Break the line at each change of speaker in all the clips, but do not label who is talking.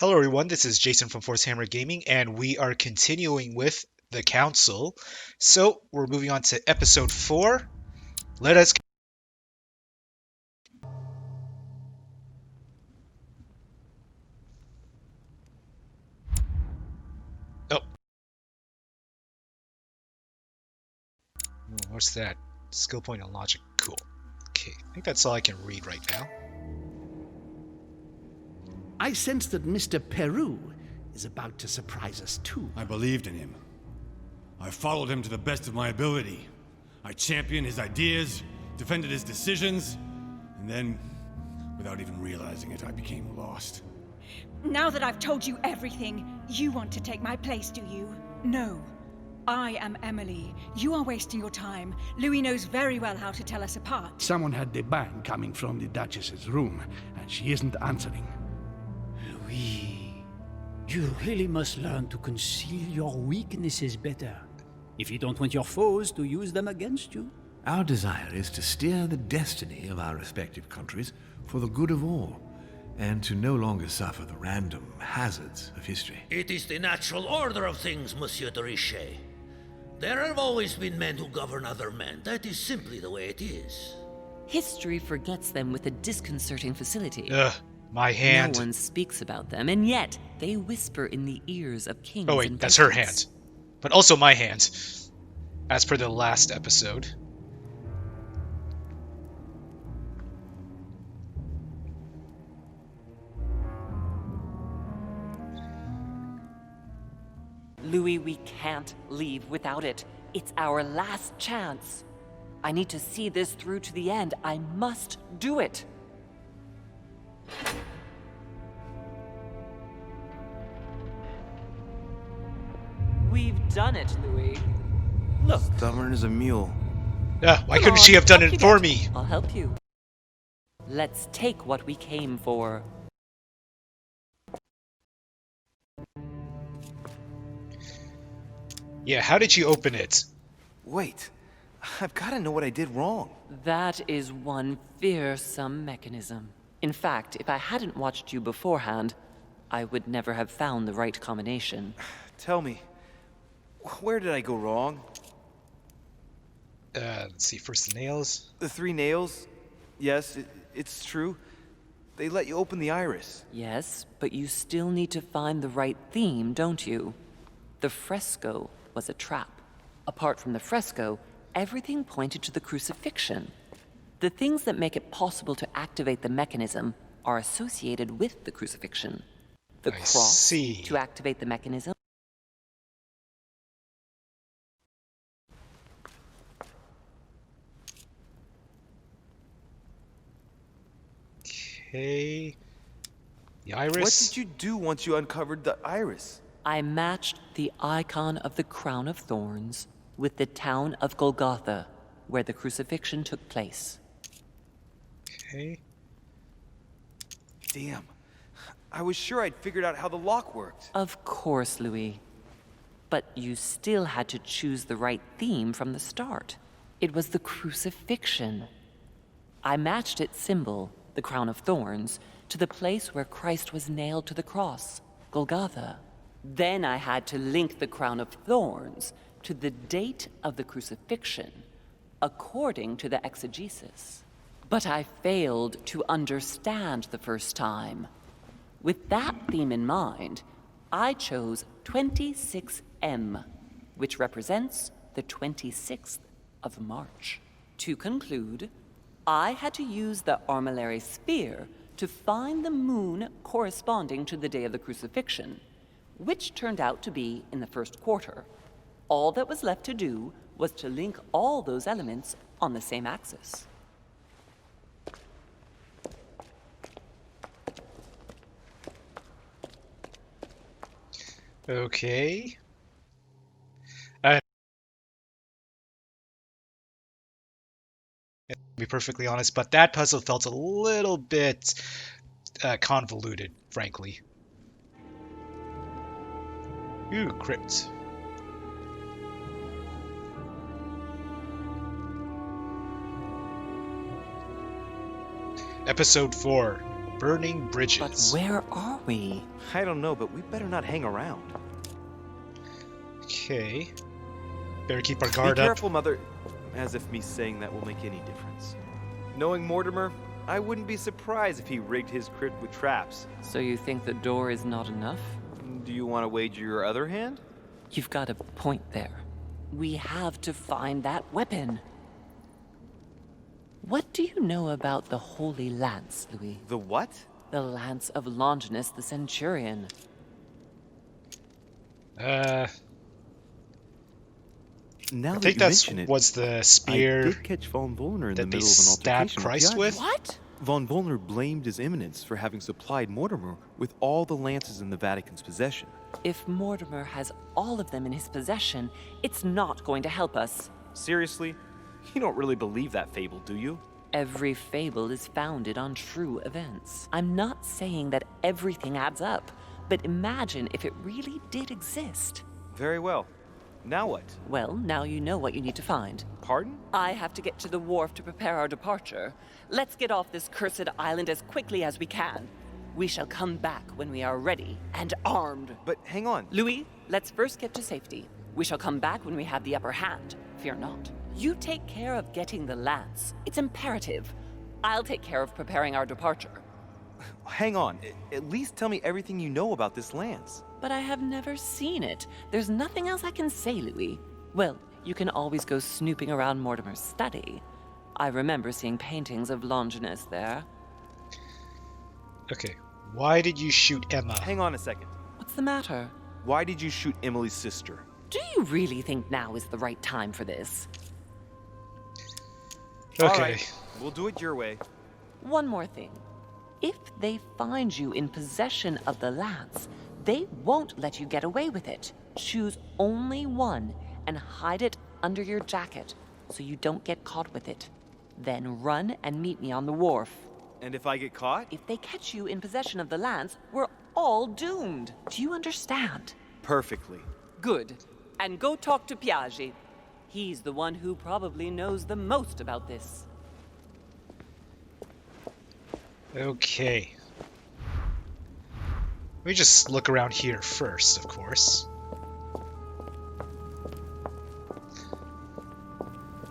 Hello everyone, this is Jason from Force Hammer Gaming, and we are continuing with the Council. So, we're moving on to episode 4. Let us... Oh. What's that? Skill point and logic. Cool. Okay, I think that's all I can read right now.
I sense that Mr. Peru is about to surprise us too.
I believed in him. I followed him to the best of my ability. I championed his ideas, defended his decisions, and then, without even realizing it, I became lost.
Now that I've told you everything, you want to take my place, do you? No. I am Emily. You are wasting your time. Louis knows very well how to tell us apart.
Someone had the bang coming from the Duchess's room, and she isn't answering.
Louis, you really must learn to conceal your weaknesses better. If you don't want your foes to use them against you.
Our desire is to steer the destiny of our respective countries for the good of all, and to no longer suffer the random hazards of history.
It is the natural order of things, Monsieur de Richet. There have always been men who govern other men. That is simply the way it is.
History forgets them with a disconcerting facility.
Ugh, my hand.
No one speaks about them, and yet they whisper in the ears of kings.
Oh wait, that's her hand. But also my hand, as per the last episode.
Louis, we can't leave without it. It's our last chance. I need to see this through to the end. I must do it. We've done it, Louis. Look.
Stubborn as a mule.
Why couldn't she have done it for me?
I'll help you. Let's take what we came for.
Yeah, how did you open it?
Wait, I've got to know what I did wrong.
That is one fearsome mechanism. In fact, if I hadn't watched you beforehand, I would never have found the right combination.
Tell me, where did I go wrong?
Let's see, first the nails.
The 3 nails? Yes, it's true. They let you open the iris.
Yes, but you still need to find the right theme, don't you? The fresco was a trap. Apart from the fresco, everything pointed to the crucifixion. The things that make it possible to activate the mechanism are associated with the crucifixion. The cross to activate the mechanism.
Okay. The iris.
What did you do once you uncovered the iris?
I matched the icon of the crown of thorns with the town of Golgotha, where the crucifixion took place.
Okay.
Damn. I was sure I'd figured out how the lock worked.
Of course, Louis. But you still had to choose the right theme from the start. It was the crucifixion. I matched its symbol, the crown of thorns, to the place where Christ was nailed to the cross, Golgotha. Then I had to link the crown of thorns to the date of the crucifixion, according to the exegesis. But I failed to understand the first time. With that theme in mind, I chose 26M, which represents the 26th of March. To conclude, I had to use the armillary sphere to find the moon corresponding to the day of the crucifixion, which turned out to be in the first quarter. All that was left to do was to link all those elements on the same axis.
Okay. To be perfectly honest, but that puzzle felt a little bit convoluted, frankly. Ooh, crypt. Episode 4, burning
But
bridges.
where are we?
I don't know, but we better not hang around.
Okay. Better keep our
Be
guard up.
careful, Mother. As if me saying that will make any difference. Knowing Mortimer, I wouldn't be surprised if he rigged his crypt with traps.
So you think the door is not enough?
Do you want to wager your other hand?
You've got a point there. We have to find that weapon. What do you know about the Holy Lance, Louis?
The what?
The Lance of Longinus the Centurion.
Now
I
that
think
you
that's
mention it,
was the
I
spear
did catch Von Wollner in the
that they
middle of an
stabbed
altercation with
Christ
Piaggi.
with.
What?
Von Wollner blamed His Eminence for having supplied Mortimer with all the lances in the Vatican's possession.
If Mortimer has all of them in his possession, it's not going to help us.
Seriously? You don't really believe that fable, do you?
Every fable is founded on true events. I'm not saying that everything adds up, but imagine if it really did exist.
Very well. Now what?
Well, now you know what you need to find.
Pardon?
I have to get to the wharf to prepare our departure. Let's get off this cursed island as quickly as we can. We shall come back when we are ready and armed.
But hang on.
Louis, let's first get to safety. We shall come back when we have the upper hand. Fear not. You take care of getting the lance. It's imperative. I'll take care of preparing our departure.
Hang on. At least tell me everything you know about this lance.
But I have never seen it. There's nothing else I can say, Louis. Well, you can always go snooping around Mortimer's study. I remember seeing paintings of Longinus there.
Okay. Why did you shoot Emma?
Hang on a second.
What's the matter?
Why did you shoot Emily's sister?
Do you really think now is the right time for this?
Okay.
All right. We'll do it your way.
One more thing. If they find you in possession of the lance, they won't let you get away with it. Choose only one and hide it under your jacket so you don't get caught with it. Then run and meet me on the wharf.
And if I get caught?
If they catch you in possession of the lance, we're all doomed. Do you understand?
Perfectly.
Good. And go talk to Piaggi. He's the one who probably knows the most about this.
Okay. Let me just look around here first, of course.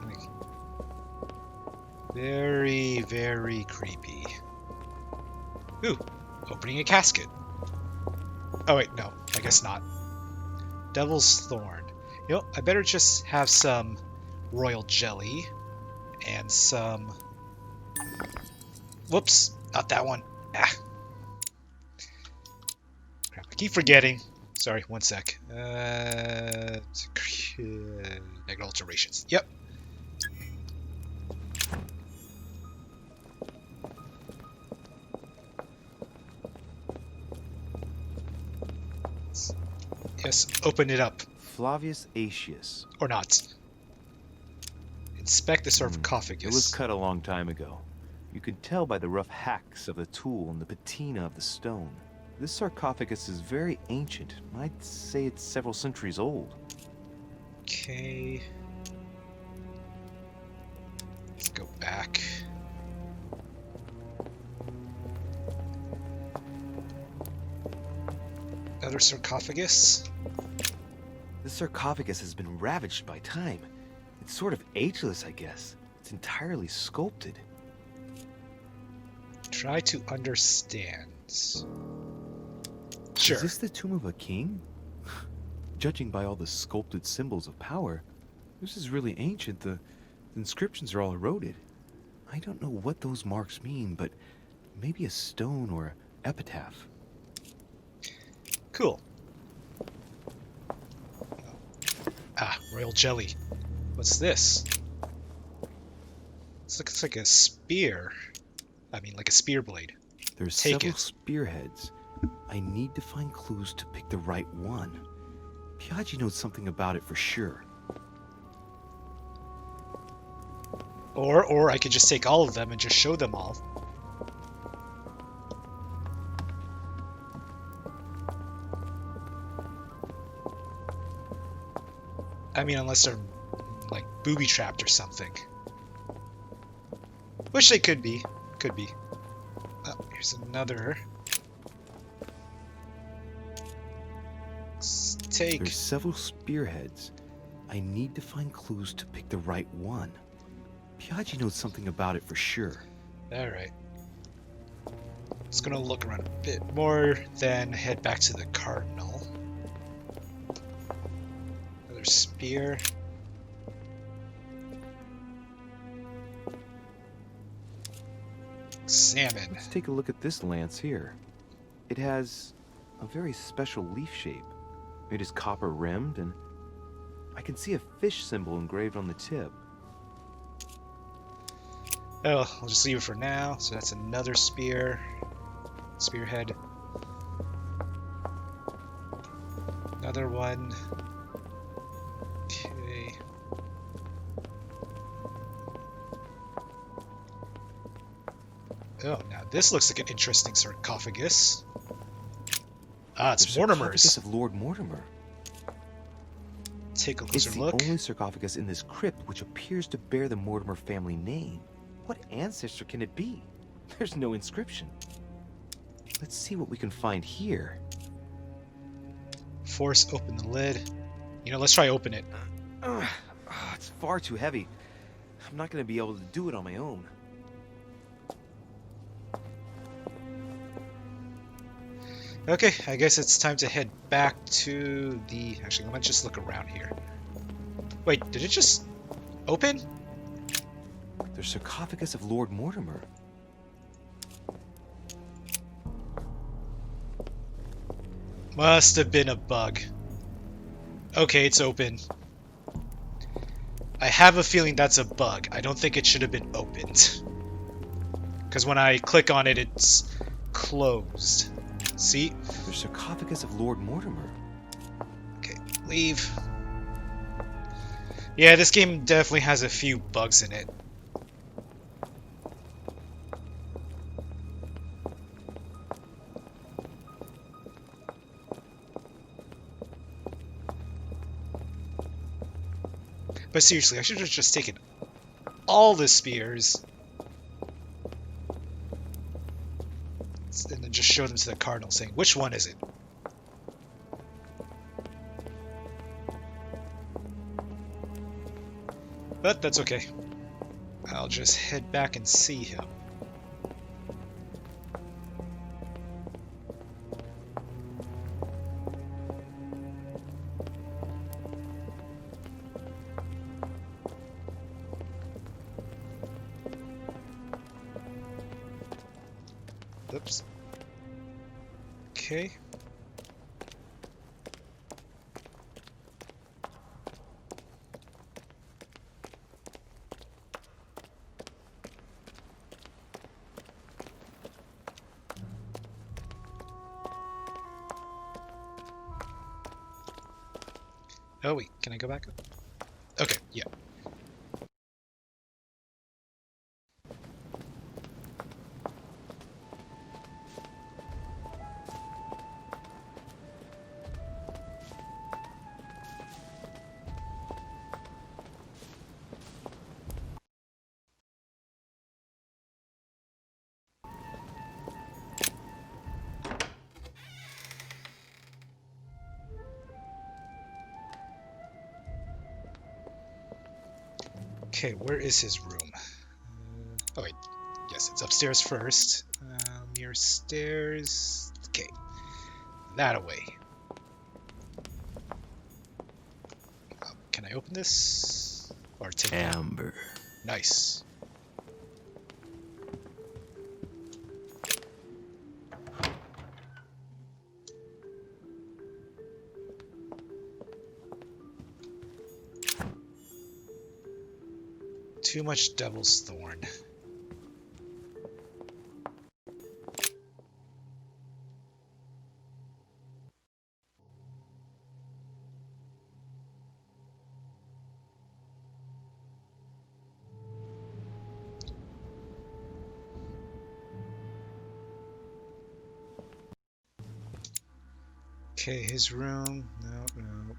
Like, very, very creepy. Ooh, opening a casket. Oh wait, no, I guess not. Devil's Thorn. You know, I better just have some royal jelly and some... Whoops, not that one. Ah. Crap, I keep forgetting. Sorry, one sec. Negative alterations. Yep. Yes, open it up.
Flavius Aetius.
Or not. Inspect the sarcophagus.
It was cut a long time ago. You could tell by the rough hacks of the tool and the patina of the stone. This sarcophagus is very ancient. I'd say it's several centuries old.
Okay. Let's go back. Another sarcophagus.
This sarcophagus has been ravaged by time. It's sort of ageless, I guess. It's entirely sculpted.
Try to understand. Sure.
Is this the tomb of a king? Judging by all the sculpted symbols of power, this is really ancient. The inscriptions are all eroded. I don't know what those marks mean, but maybe a stone or an epitaph.
Cool. Ah, royal jelly. What's this? This looks like a spear. I mean, like a spear blade.
There's
Take
several
it.
spearheads. I need to find clues to pick the right one. Piaggi knows something about it for sure.
Or I could just take all of them and just show them all. I mean, unless they're, like, booby-trapped or something. Which they could be. Could be. Oh, Here's another. Let's take.
There's several spearheads. I need to find clues to pick the right one. Piaggi knows something about it for sure.
Alright. Just gonna look around a bit more, then head back to the Cardinal. Another spear. Salmon.
Let's take a look at this lance here. It has a very special leaf shape. It is copper rimmed, and I can see a fish symbol engraved on the tip.
Oh, I'll just leave it for now. So that's another spear. Spearhead. Another one. Okay. Oh, now this looks like an interesting sarcophagus. Ah, it's
The
Mortimer's.
sarcophagus of Lord Mortimer.
Take a
It's
closer
the
look.
only sarcophagus in this crypt which appears to bear the Mortimer family name. What ancestor can it be? There's no inscription. Let's see what we can find here.
Force open the lid. You know, let's try open it.
It's far too heavy. I'm not going to be able to do it on my own.
Okay, I guess it's time to head back to the... Actually, let me just look around here. Wait, did it just open?
The sarcophagus of Lord Mortimer.
Must have been a bug. Okay, it's open. I have a feeling that's a bug. I don't think it should have been opened. Because when I click on it, it's closed. See?
The sarcophagus of Lord Mortimer.
Okay, leave. Yeah, this game definitely has a few bugs in it. But seriously, I should have just taken all the spears and then just show them to the Cardinal saying, which one is it? But that's okay. I'll just head back and see him. Oops. Okay. Oh wait, can I go back up? Okay, yeah. Okay, where is his room? Oh wait, yes, it's upstairs first. Near stairs. Okay, that away. Can I open this? Or take it out?
Amber.
Nice. Too much Devil's Thorn. Okay, his room. No, no.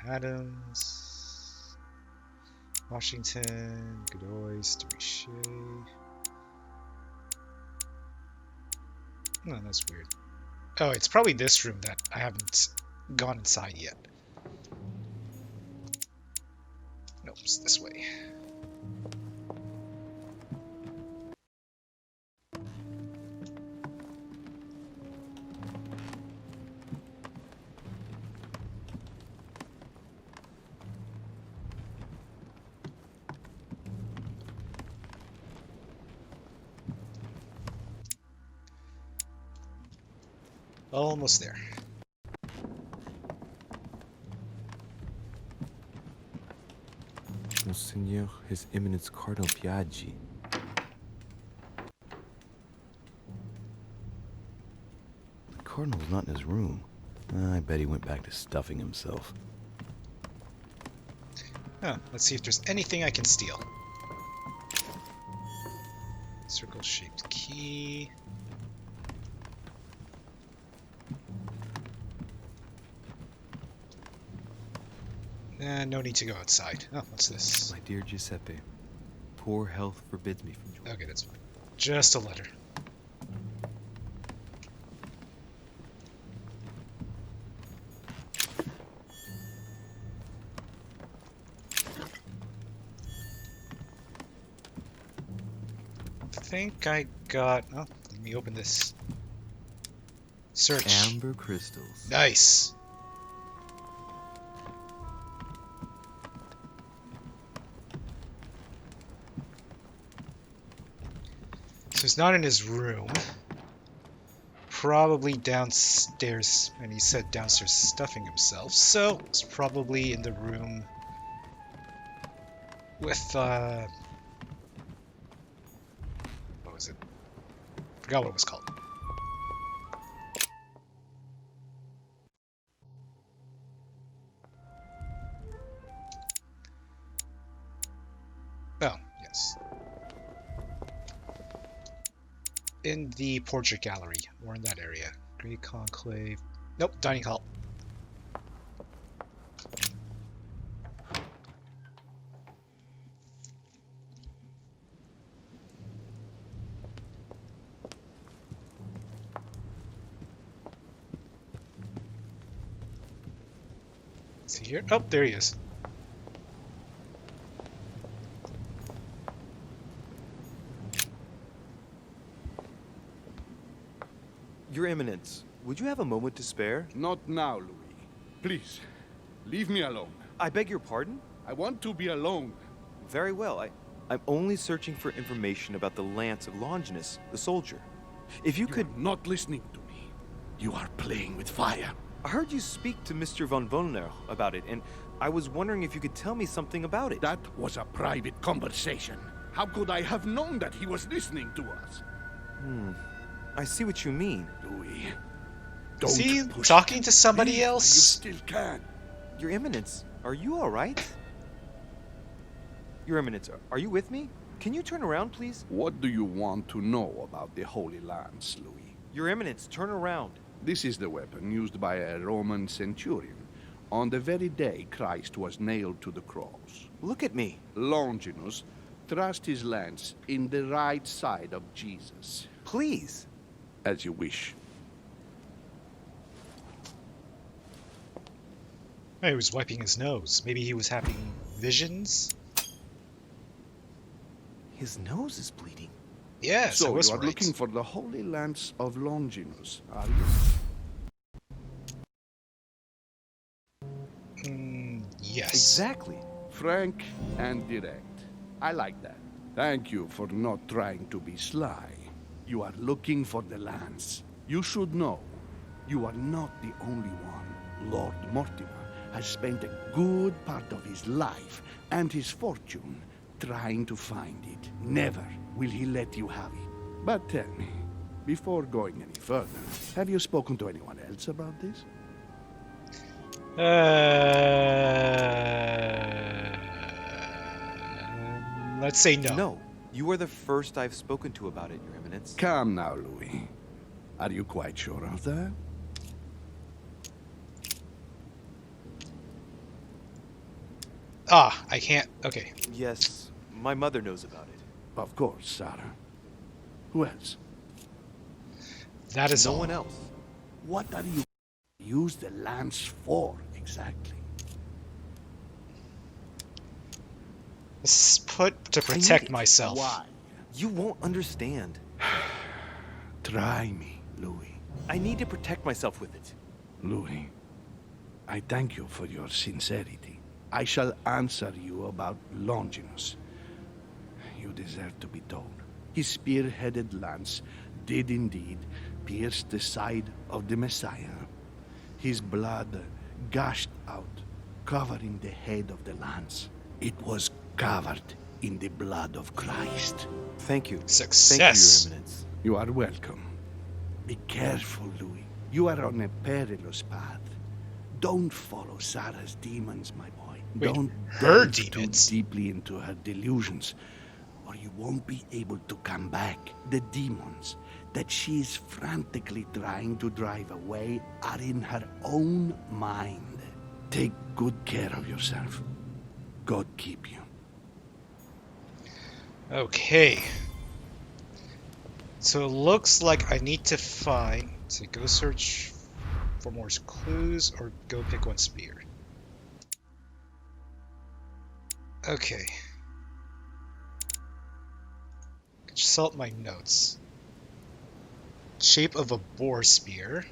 Adams, Washington, Godoy, Richey. Oh, that's weird. Oh, it's probably this room that I haven't gone inside yet. Nope, it's this way. Almost there.
Monseigneur, His Eminence Cardinal Piaggi. The Cardinal's not in his room. I bet he went back to stuffing himself.
Oh, let's see if there's anything I can steal. Circle-shaped key. No need to go outside. Oh, what's this?
My dear Giuseppe, poor health forbids me from joining.
Okay, that's fine. Just a letter. I think I got... Oh, let me open this. Search.
Amber crystals.
Nice. So he's not in his room. Probably downstairs, and he said downstairs stuffing himself. So it's probably in the room with what was it? Forgot what it was called. Oh, yes. In the portrait gallery, or in that area. Great Conclave. Nope, dining hall. Is he here? Oh, there he is.
Your Eminence, would you have a moment to spare?
Not now, Louis. Please, leave me alone.
I beg your pardon?
I want to be alone.
Very well. I'm only searching for information about the lance of Longinus, the soldier. If you could...
are not listening to me. You are playing with fire.
I heard you speak to Mr. von Wollner about it, and I was wondering if you could tell me something about it.
That was a private conversation. How could I have known that he was listening to us?
I see what you mean.
Louis,
Is
don't
he
push
talking
that.
to somebody
Leave while
else?
You still can.
Your Eminence, are you all right? Your Eminence, are you with me? Can you turn around, please?
What do you want to know about the Holy Lance, Louis?
Your Eminence, turn around.
This is the weapon used by a Roman centurion on the very day Christ was nailed to the cross.
Look at me.
Longinus thrust his lance in the right side of Jesus.
Please.
As you wish.
He was wiping his nose. Maybe he was having visions?
His nose is bleeding.
Yes,
So
I was
you are
right.
looking for the Holy Lance of Longinus, are you?
Yes.
Exactly.
Frank and direct. I like that. Thank you for not trying to be sly. You are looking for the lance. You should know, you are not the only one. Lord Mortimer has spent a good part of his life and his fortune trying to find it. Never will he let you have it. But tell me, before going any further, have you spoken to anyone else about this?
Let's say no.
No. You are the first I've spoken to about it, Your Eminence.
Come now, Louis. Are you quite sure of that?
Ah, I can't. Okay.
Yes, my mother knows about it.
Of course, Sarah. Who else?
That is
No
all.
one else.
What are you use the lance for, exactly?
This is put to
I need
protect
it.
myself.
Why?
You won't understand.
Try me, Louis.
I need to protect myself with it.
Louis, I thank you for your sincerity. I shall answer you about Longinus. You deserve to be told. His spear-headed lance did indeed pierce the side of the Messiah. His blood gushed out, covering the head of the lance. It was covered in the blood of Christ.
Thank you.
Success.
Thank you, Your Eminence.
You are welcome. Be careful, Louis. You are on a perilous path. Don't follow Sarah's demons, my boy.
Wait,
Don't
her
delve
demons?
too deeply into her delusions, or you won't be able to come back. The demons that she is frantically trying to drive away are in her own mind. Take good care of yourself. God keep you.
Okay. So it looks like I need to find... So go search for more clues or go pick one spear. Okay. Consult my notes. Shape of a boar spear.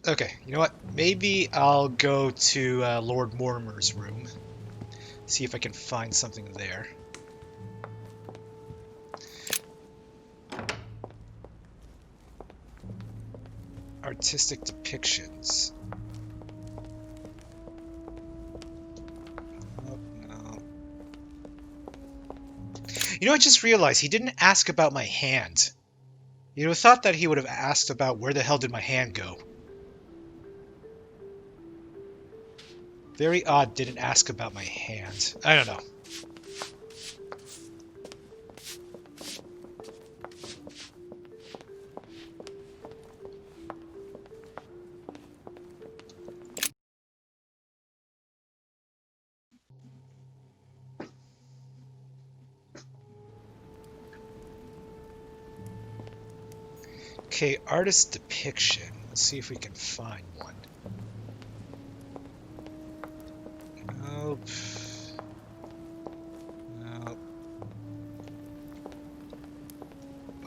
Okay, you know what? Maybe I'll go to Lord Mortimer's room. See if I can find something there. Artistic depictions. Oh, no. You know, I just realized he didn't ask about my hand. You'd have thought that he would have asked about where the hell did my hand go. Very odd, didn't ask about my hand. I don't know. Okay, artist depiction. Let's see if we can find one. Nope. Nope.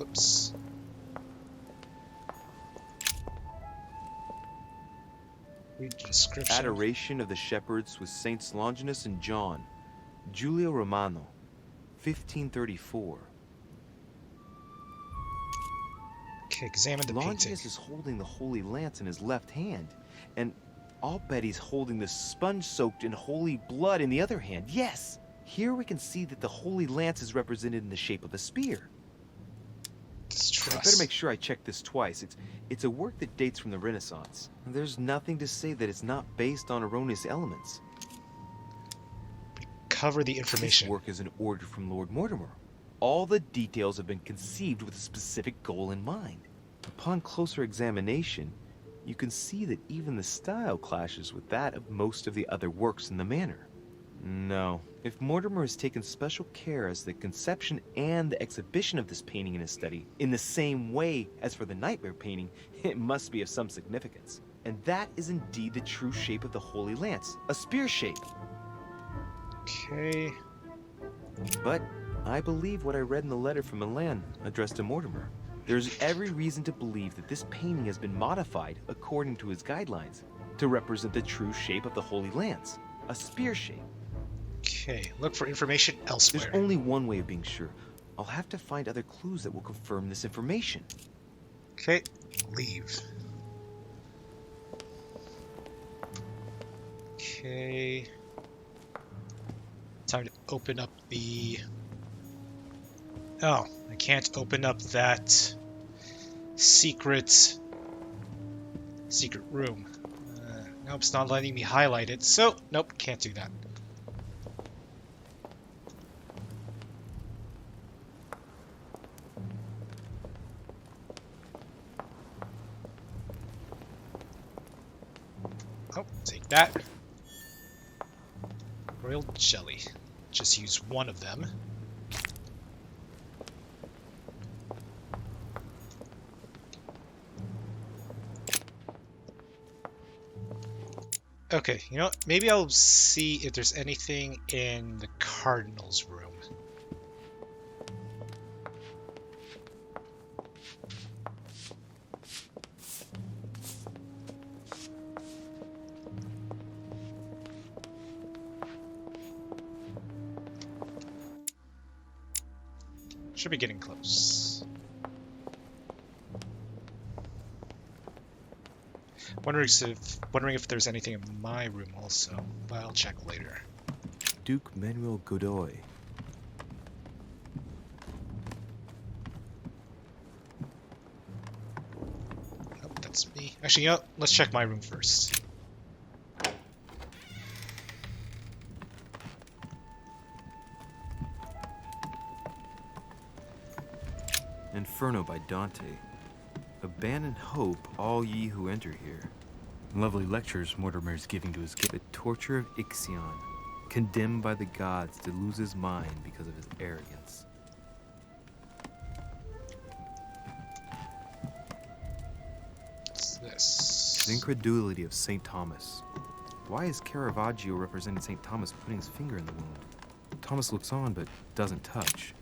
Oops. Read the description.
Adoration of the Shepherds with Saints Longinus and John. Giulio Romano. 1534.
Okay, examine the painting.
Longinus is holding the Holy Lance in his left hand, and I'll bet he's holding the sponge soaked in holy blood in the other hand. Yes! Here we can see that the Holy Lance is represented in the shape of a spear.
Distrust.
I better make sure I check this twice. It's a work that dates from the Renaissance. There's nothing to say that it's not based on erroneous elements.
Cover the information.
This work is an order from Lord Mortimer. All the details have been conceived with a specific goal in mind. Upon closer examination, you can see that even the style clashes with that of most of the other works in the manor. No, if Mortimer has taken special care as the conception and the exhibition of this painting in his study, in the same way as for the nightmare painting, it must be of some significance. And that is indeed the true shape of the Holy Lance, a spear shape.
Okay.
But I believe what I read in the letter from Milan addressed to Mortimer. There's every reason to believe that this painting has been modified according to his guidelines to represent the true shape of the Holy Lance, a spear shape.
Okay, look for information elsewhere.
There's only one way of being sure. I'll have to find other clues that will confirm this information.
Okay, leave. Okay. Time to open up the... Oh, I can't open up that secret room. Nope, it's not letting me highlight it, so nope, can't do that. that. Royal jelly. Just use one of them. Okay, you know what? Maybe I'll see if there's anything in the Cardinal's room. Should be getting close. Wondering if there's anything in my room also, but I'll check later.
Duke Manuel Godoy.
Nope, that's me. Actually, you know, let's check my room first.
Inferno by Dante. Abandon hope, all ye who enter here. Lovely lectures Mortimer's giving to his kid. The torture of Ixion, condemned by the gods to lose his mind because of his arrogance.
What's this?
The incredulity of St. Thomas. Why is Caravaggio representing St. Thomas putting his finger in the wound? Thomas looks on but doesn't touch.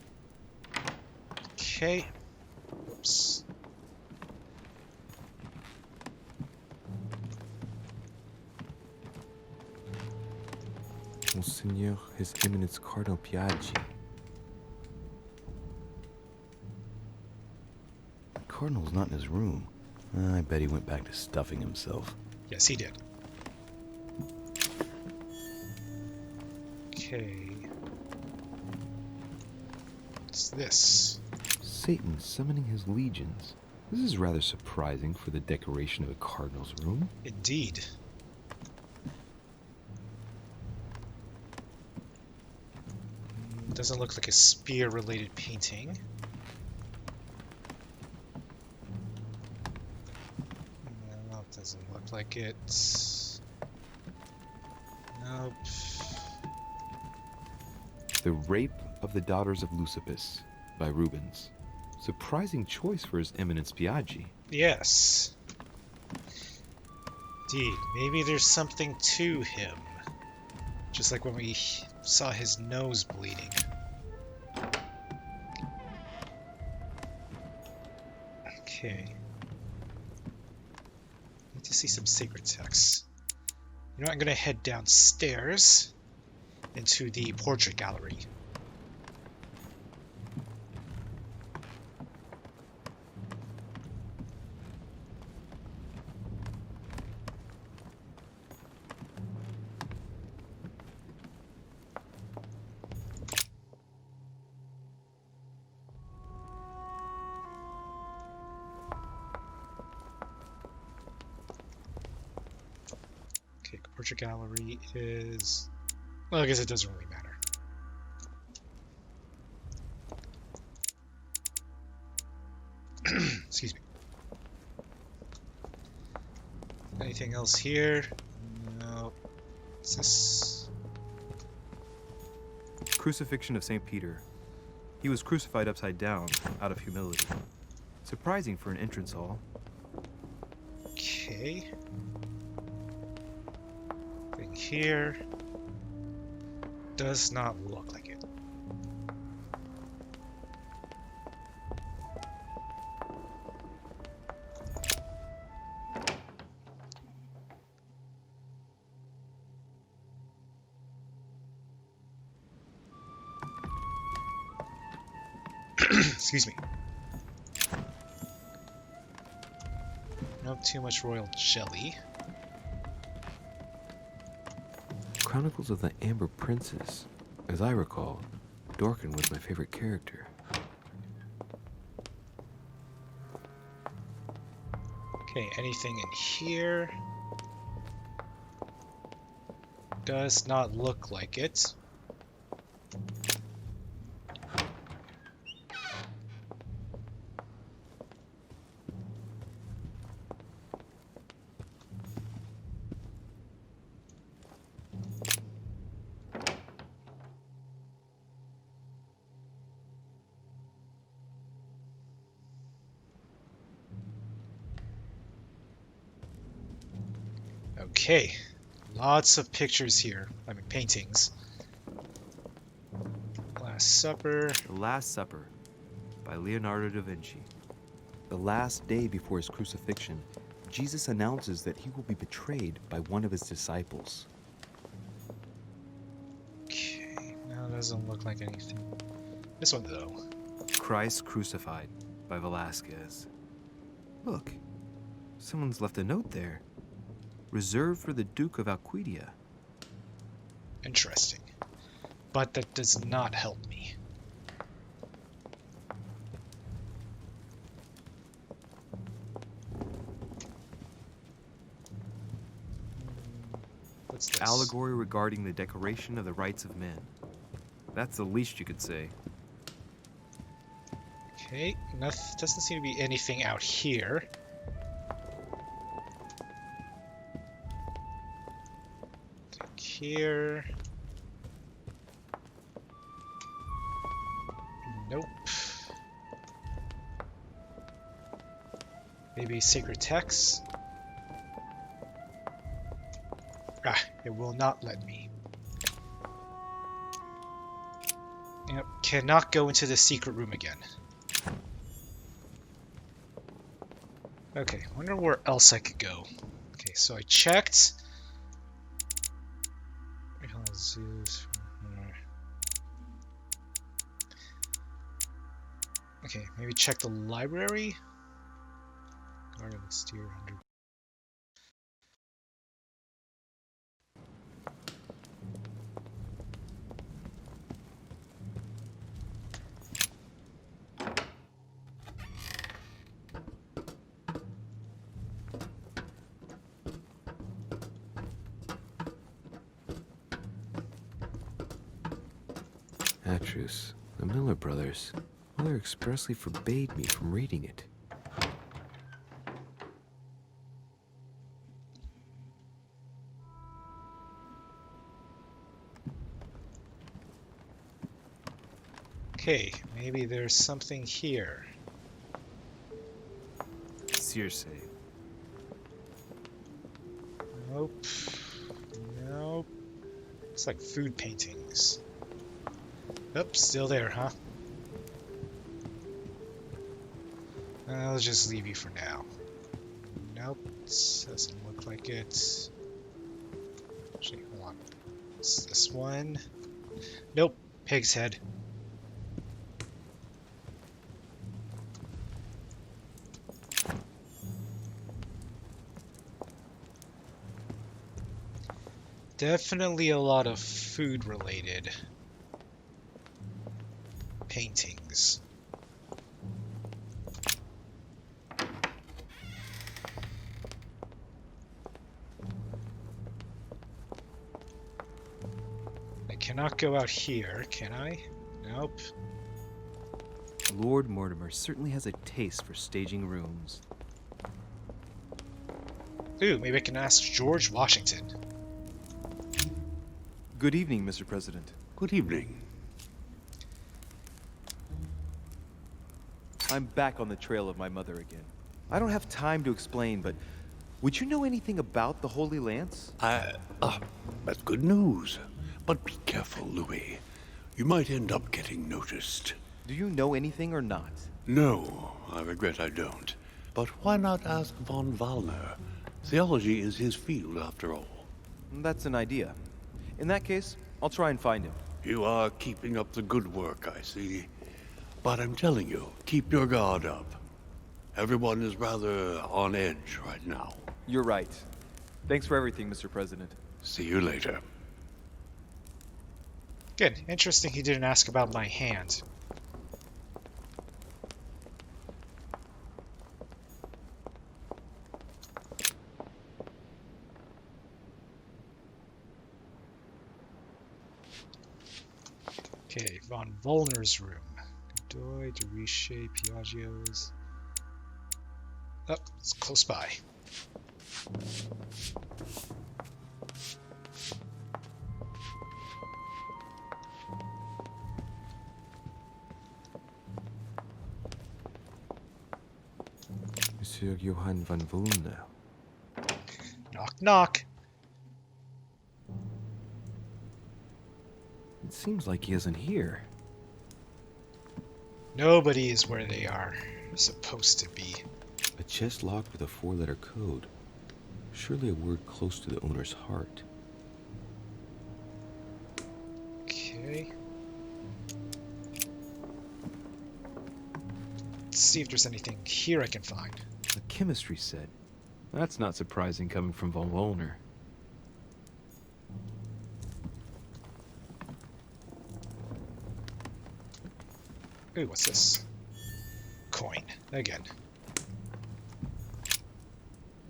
Okay. Oops.
Monseigneur, His Eminence Cardinal Piaggi. The Cardinal's not in his room. I bet he went back to stuffing himself.
Yes, he did. Okay. What's this?
Satan summoning his legions. This is rather surprising for the decoration of a cardinal's room.
Indeed. Doesn't look like a spear-related painting. No, it doesn't look like it. Nope.
The Rape of the Daughters of Leucippus by Rubens. Surprising choice for His Eminence Piaggi.
Yes. Indeed, maybe there's something to him. Just like when we saw his nose bleeding. Okay. Need to see some sacred texts. You know what, I'm gonna head downstairs into the portrait gallery. Okay, portrait gallery is... Well, I guess it doesn't really matter. Excuse me. Anything else here? No. What's this?
Crucifixion of St. Peter. He was crucified upside down, out of humility. Surprising for an entrance hall.
Okay. Thing here. Does not look like it. Excuse me. Not too much royal jelly.
Chronicles of the Amber Princess. As I recall, Dorkin was my favorite character.
Okay, anything in here? Does not look like it. Okay. Lots of pictures here. I mean, paintings. Last Supper.
The Last Supper by Leonardo da Vinci. The last day before his crucifixion, Jesus announces that he will be betrayed by one of his disciples.
Okay, now doesn't look like anything. This one, though.
Christ Crucified by Velázquez. Look, someone's left a note there. Reserved for the Duke of Alcudia.
Interesting. But that does not help me. What's this?
Allegory regarding the decoration of the rights of men. That's the least you could say.
Okay, doesn't seem to be anything out here. Look here. Nope. Maybe sacred text? Ah, it will not let me. Yep, cannot go into the secret room again. Okay, wonder where else I could go. Okay, so I checked. Okay, maybe check the library. Garden exterior under.
Atrus, the Miller brothers. Mother expressly forbade me from reading it.
Okay, maybe there's something here.
Circe.
Nope. Nope. Looks like food paintings. Nope, still there, huh? I'll just leave you for now. Nope, doesn't look like it. Actually, hold on. What's this one? Nope, pig's head. Definitely a lot of food related paintings. I cannot go out here, can I? Nope.
Lord Mortimer certainly has a taste for staging rooms.
Ooh, maybe I can ask George Washington.
Good evening, Mr. President.
Good evening.
I'm back on the trail of my mother again. I don't have time to explain, but would you know anything about the Holy Lance?
That's good news. But be careful, Louis. You might end up getting noticed.
Do you know anything or not?
No, I regret I don't. But why not ask von Wallner? Theology is his field, after all.
That's an idea. In that case, I'll try and find him.
You are keeping up the good work, I see. But I'm telling you, keep your guard up. Everyone is rather on edge right now.
You're right. Thanks for everything, Mr. President.
See you later.
Good. Interesting he didn't ask about my hand. Okay, von Vollner's room. Godoy, de Riche, Piaggio's. Oh, it's close by.
Monsieur Johann von Vollner.
Knock, knock.
It seems like he isn't here.
Nobody is where they are supposed to be.
A chest locked with a 4-letter code. Surely a word close to the owner's heart.
Okay. Let's see if there's anything here I can find.
A chemistry set. That's not surprising coming from von Wollner.
Ooh, what's this? Coin. Again.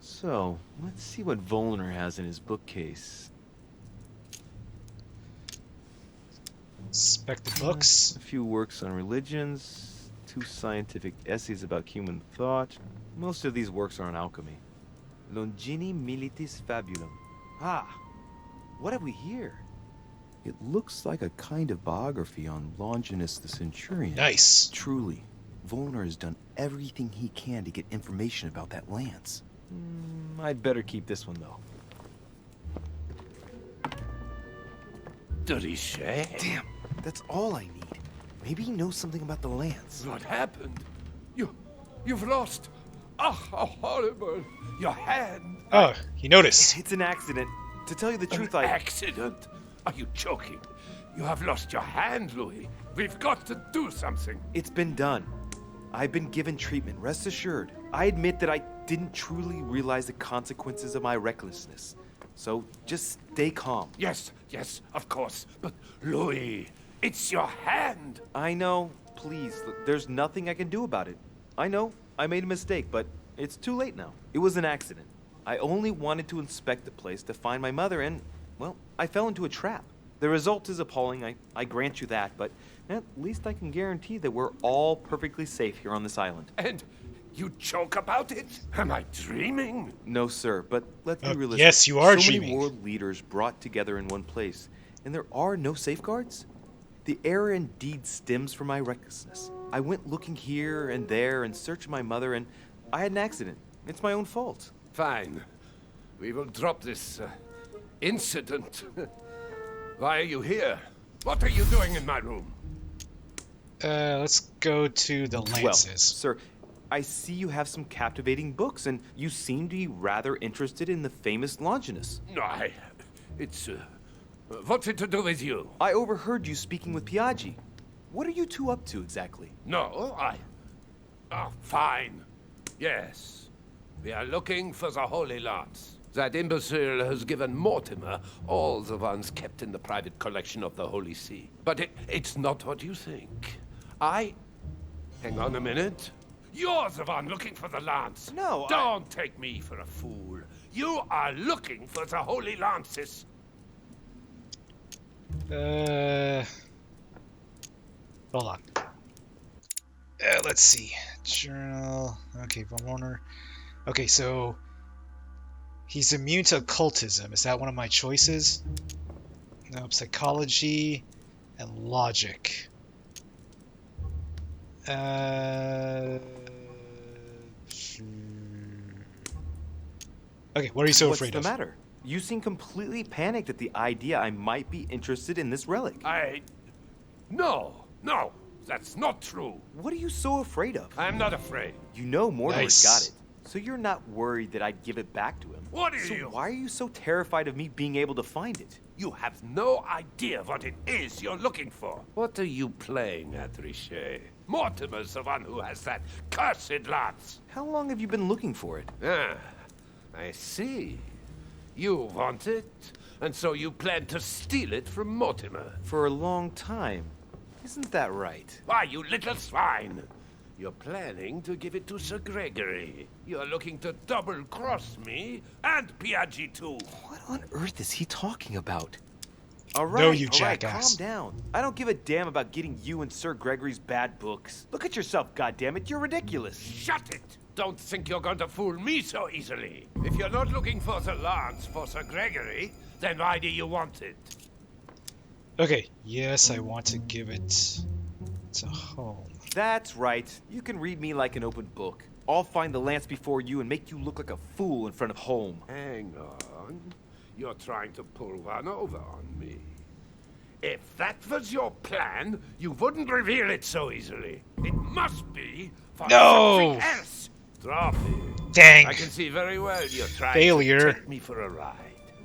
So, let's see what Wollner has in his bookcase.
Inspect the books.
A few works on religions, 2 scientific essays about human thought. Most of these works are on alchemy. Longini Militis Fabulum. Ah, what have we here? It looks like a kind of biography on Longinus the Centurion.
Nice.
Truly, Wollner has done everything he can to get information about that lance.
I'd better keep this one, though.
Richet?
Damn, that's all I need. Maybe he knows something about the lance.
What happened? You've lost. Ah, how horrible. Your hand.
Oh, he noticed.
It's an accident. To tell you the truth,
Accident? Are you joking? You have lost your hand, Louis. We've got to do something.
It's been done. I've been given treatment, rest assured. I admit that I didn't truly realize the consequences of my recklessness. So just stay calm.
Yes, of course. But Louis, it's your hand.
I know. Please, there's nothing I can do about it. I know, I made a mistake, but it's too late now. It was an accident. I only wanted to inspect the place to find my mother and, well, I fell into a trap. The result is appalling, I grant you that, but at least I can guarantee that we're all perfectly safe here on this island.
And you joke about it? Am I dreaming?
No, sir, but let's be realistic.
Yes, you are
so
dreaming.
many world leaders brought together in one place, and there are no safeguards? The error indeed stems from my recklessness. I went looking here and there in search of my mother, and I had an accident. It's my own fault.
Fine. We will drop this incident. Why are you here? What are you doing in my room?
Let's go to the lances.
Well, sir, I see you have some captivating books, and you seem to be rather interested in the famous Longinus.
No, it's... what's it to do with you?
I overheard you speaking with Piaggi. What are you two up to exactly?
No, Oh, fine. Yes. We are looking for the Holy Lance. That imbecile has given Mortimer all the ones kept in the private collection of the Holy See. But it's not what you think. Hang on a minute. You're the one looking for the lance.
No,
Don't take me for a fool. You are looking for the Holy Lances.
Hold on. Let's see. Journal. Okay, von Wollner. Okay, so he's immune to occultism. Is that one of my choices? No, psychology and logic. Okay, what are you so afraid of?
What's the matter? You seem completely panicked at the idea I might be interested in this relic.
No, that's not true.
What are you so afraid of?
I'm not afraid.
You know Mortimer's
Nice.
got it, so you're not worried that I'd give it back to him.
What are
So
you?
why are you so terrified of me being able to find it?
You have no idea what it is you're looking for. What are you playing at, Richet? Mortimer's the one who has that cursed lance.
How long have you been looking for it?
Ah, I see. You want it, and so you plan to steal it from Mortimer.
For a long time. Isn't that right?
Why, you little swine! You're planning to give it to Sir Gregory. You're looking to double-cross me and Piaggi too.
What on earth is he talking about? All right,
No, you
all right,
jackass.
calm down. I don't give a damn about getting you and Sir Gregory's bad books. Look at yourself, goddammit. You're ridiculous.
Shut it! Don't think you're going to fool me so easily. If you're not looking for the lance for Sir Gregory, then why do you want it?
Okay, yes, I want to give it to home.
That's right. You can read me like an open book. I'll find the lance before you and make you look like a fool in front of home.
Hang on. You're trying to pull one over on me. If that was your plan, you wouldn't reveal it so easily. It must be for something else. Drop it.
Dang.
I can see very well you're trying
Failure.
to take me for a ride.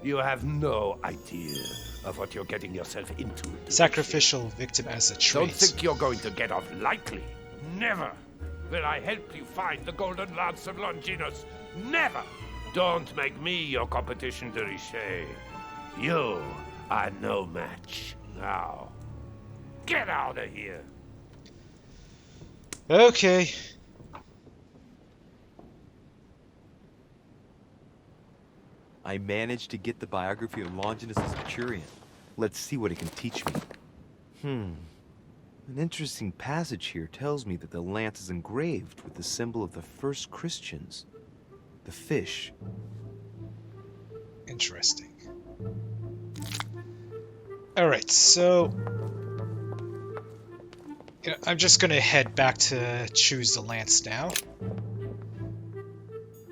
You have no idea of what you're getting yourself into.
Sacrificial victim as a trait.
Don't think you're going to get off lightly. Never will I help you find the Golden Lance of Longinus. Never! Don't make me your competition, de Richet. You are no match. Now, get out of here.
Okay.
I managed to get the biography of Longinus the Centurion. Let's see what it can teach me. An interesting passage here tells me that the lance is engraved with the symbol of the first Christians. The fish.
Interesting. Alright, so... I'm just gonna head back to choose the lance now.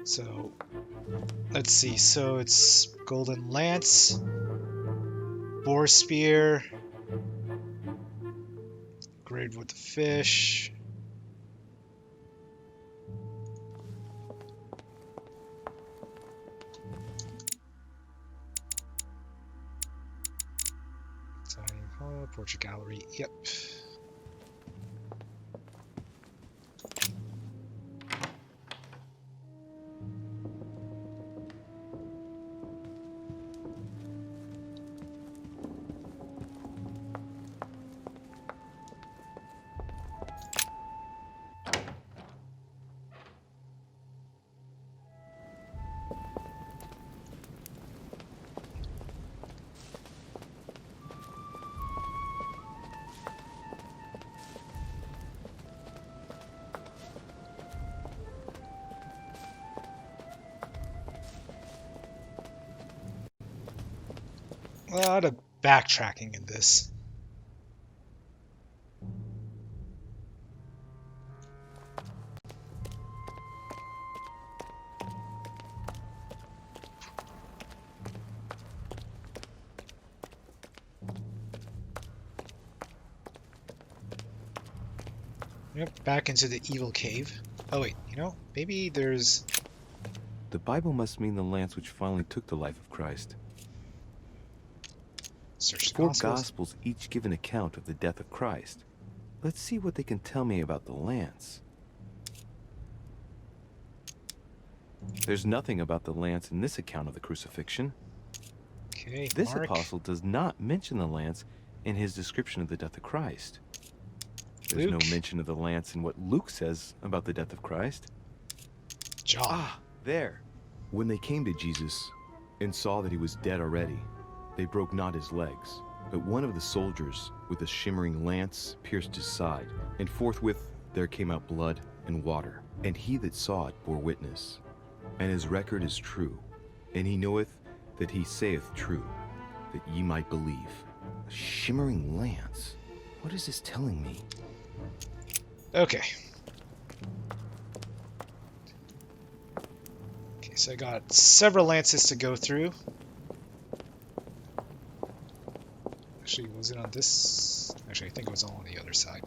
So... Let's see, so it's Golden Lance, Boar Spear, engraved with the fish. Portrait gallery, yep. A lot of backtracking in this. Yep, back into the evil cave. Oh wait, maybe there's...
The Bible must mean the lance which finally took the life of Christ.
Search the
Four
Gospels.
Gospels each give an account of the death of Christ. Let's see what they can tell me about the lance. There's nothing about the lance in this account of the crucifixion.
Okay,
This
Mark.
apostle does not mention the lance in his description of the death of Christ. There's
Luke.
no mention of the lance in what Luke says about the death of Christ.
John.
Ah, there. When they came to Jesus and saw that he was dead already, they broke not his legs, but one of the soldiers with a shimmering lance pierced his side, and forthwith there came out blood and water. And he that saw it bore witness, and his record is true, and he knoweth that he saith true, that ye might believe. A shimmering lance? What is this telling me?
Okay. Okay, so I got several lances to go through. Actually, was it on this? Actually, I think it was all on the other side.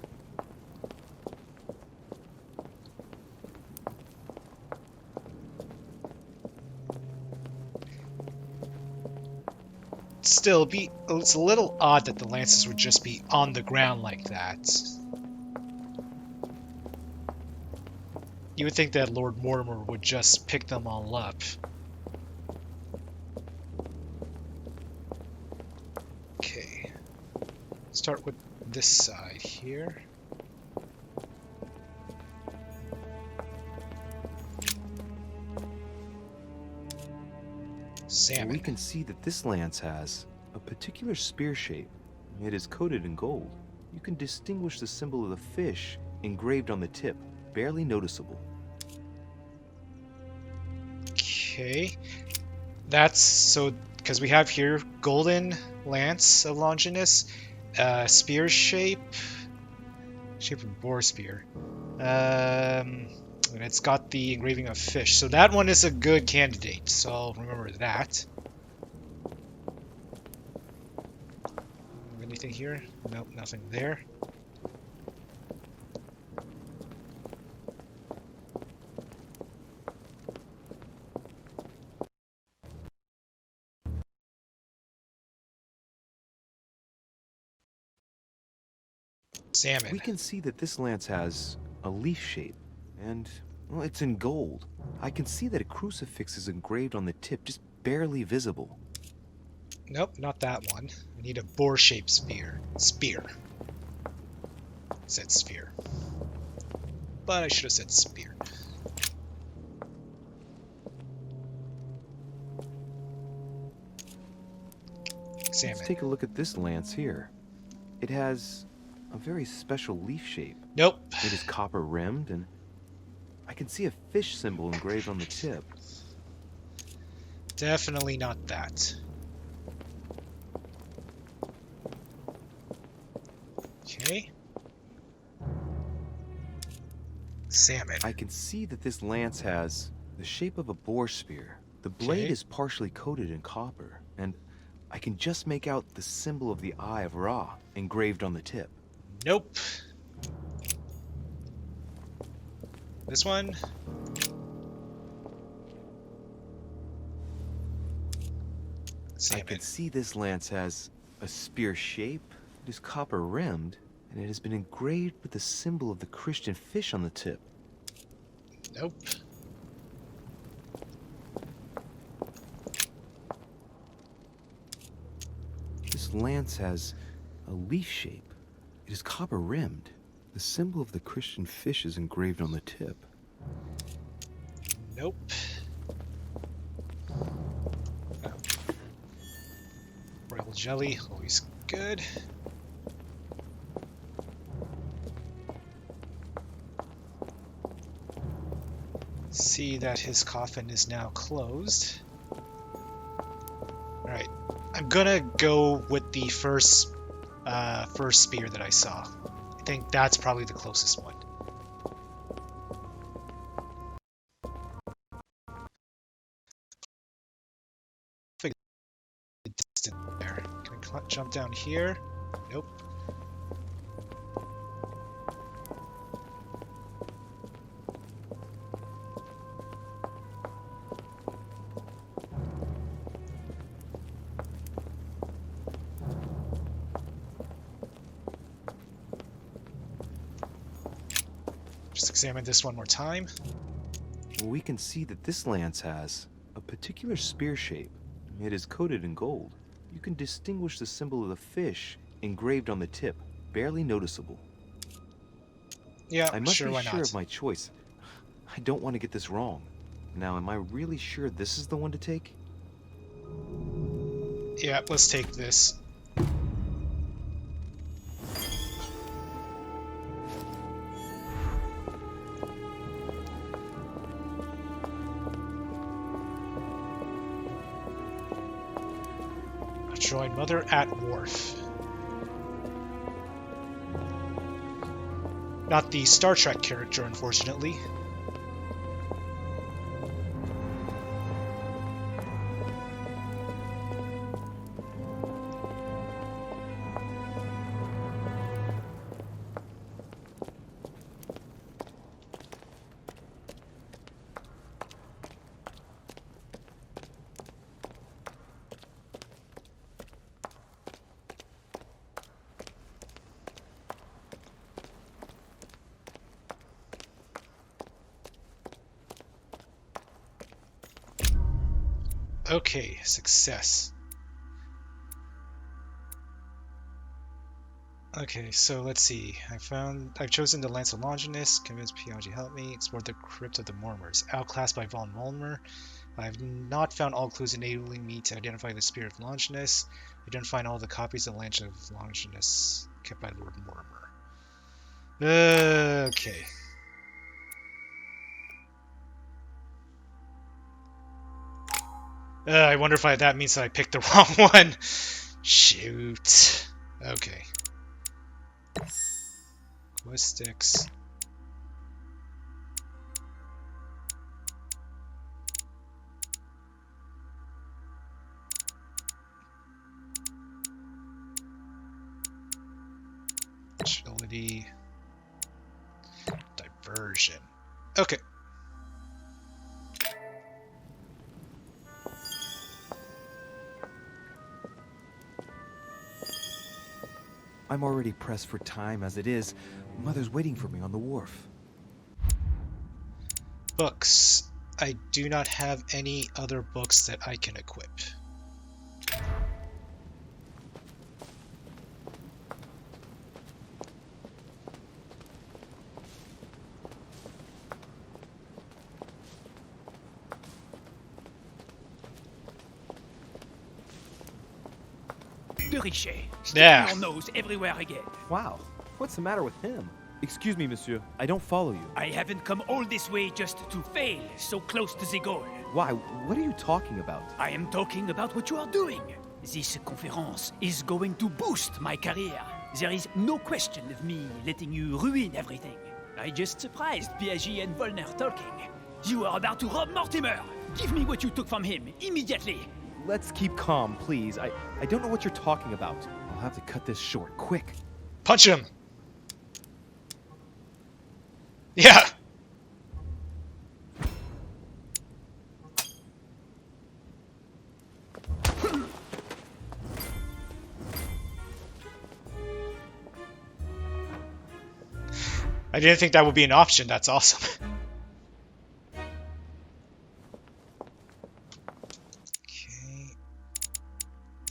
Still, it's a little odd that the lances would just be on the ground like that. You would think that Lord Mortimer would just pick them all up. Okay. Start with this side here. Salmon.
We can see that this lance has a particular spear shape. It is coated in gold. You can distinguish the symbol of the fish engraved on the tip, barely noticeable.
Okay. That's so because we have here golden lance of Longinus, spear shape of boar spear. And it's got the engraving of fish. So that one is a good candidate. So I'll remember that. I'm Anything here? Nope, nothing there. Salmon.
We can see that this lance has a leaf shape, and, well, it's in gold. I can see that a crucifix is engraved on the tip, just barely visible.
Nope, not that one. I need a boar-shaped spear. Spear. Said sphere. But I should have said spear. Salmon.
Let's take a look at this lance here. It has a very special leaf shape.
Nope.
It is copper rimmed, and I can see a fish symbol engraved on the tip.
Definitely not that. Okay. Salmon.
I can see that this lance has the shape of a boar spear. The blade
Okay.
is partially coated in copper, and I can just make out the symbol of the Eye of Ra engraved on the tip.
Nope. This one.
I
Salmon.
can see this lance has a spear shape. It is copper rimmed, and it has been engraved with the symbol of the Christian fish on the tip.
Nope.
This lance has a leaf shape. It is copper rimmed. The symbol of the Christian fish is engraved on the tip.
Nope. Oh. Royal jelly, always good. See that his coffin is now closed. Alright, I'm gonna go with the first spear that I saw. I think that's probably the closest one. Distant there. Can I jump down here? Nope. Just examine this one more time.
We can see that this lance has a particular spear shape. It is coated in gold. You can distinguish the symbol of the fish engraved on the tip, barely noticeable.
Yeah,
I must
sure,
be
why
sure
not?
of my choice. I don't want to get this wrong. Now, am I really sure this is the one to take?
Yeah, let's take this. Join Mother at Wharf. Not the Star Trek character, unfortunately. Okay, success. Okay, so let's see. I've chosen the Lance of Longinus, convinced Piaggi help me, explored the crypt of the Murmurs, outclassed by von Mulmer. I have not found all clues enabling me to identify the spirit of Longinus. I didn't find all the copies of the Lance of Longinus kept by Lord Murmur. Okay. I wonder if that means that I picked the wrong one. Shoot. Okay. Linguistics. Agility. Diversion. Okay.
I'm already pressed for time as it is. Mother's waiting for me on the wharf.
Books. I do not have any other books that I can equip.
De Richet,
Yeah.
sticking your nose everywhere again.
Wow, what's the matter with him? Excuse me, monsieur. I don't follow you.
I haven't come all this way just to fail so close to the goal.
Why? What are you talking about?
I am talking about what you are doing. This conference is going to boost my career. There is no question of me letting you ruin everything. I just surprised Piaget and Volner talking. You are about to rob Mortimer. Give me what you took from him, immediately.
Let's keep calm, please. I don't know what you're talking about. I'll have to cut this short, quick.
Punch him! Yeah! I didn't think that would be an option. That's awesome. Okay.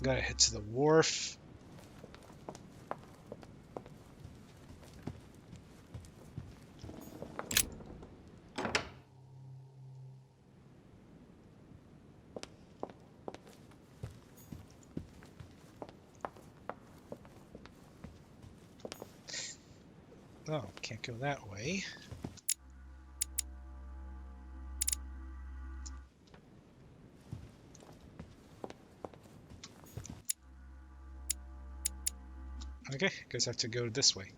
Gotta head to the wharf. Oh, can't go that way. Okay, guess I have to go this way.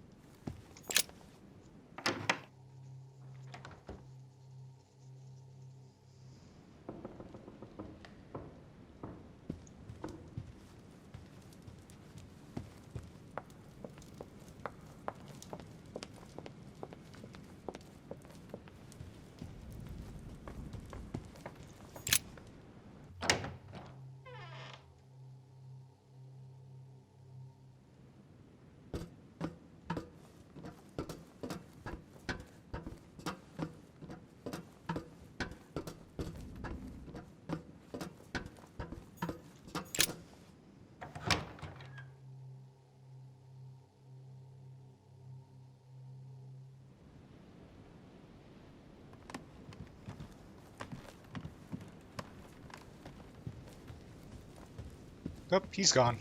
Oh, he's gone.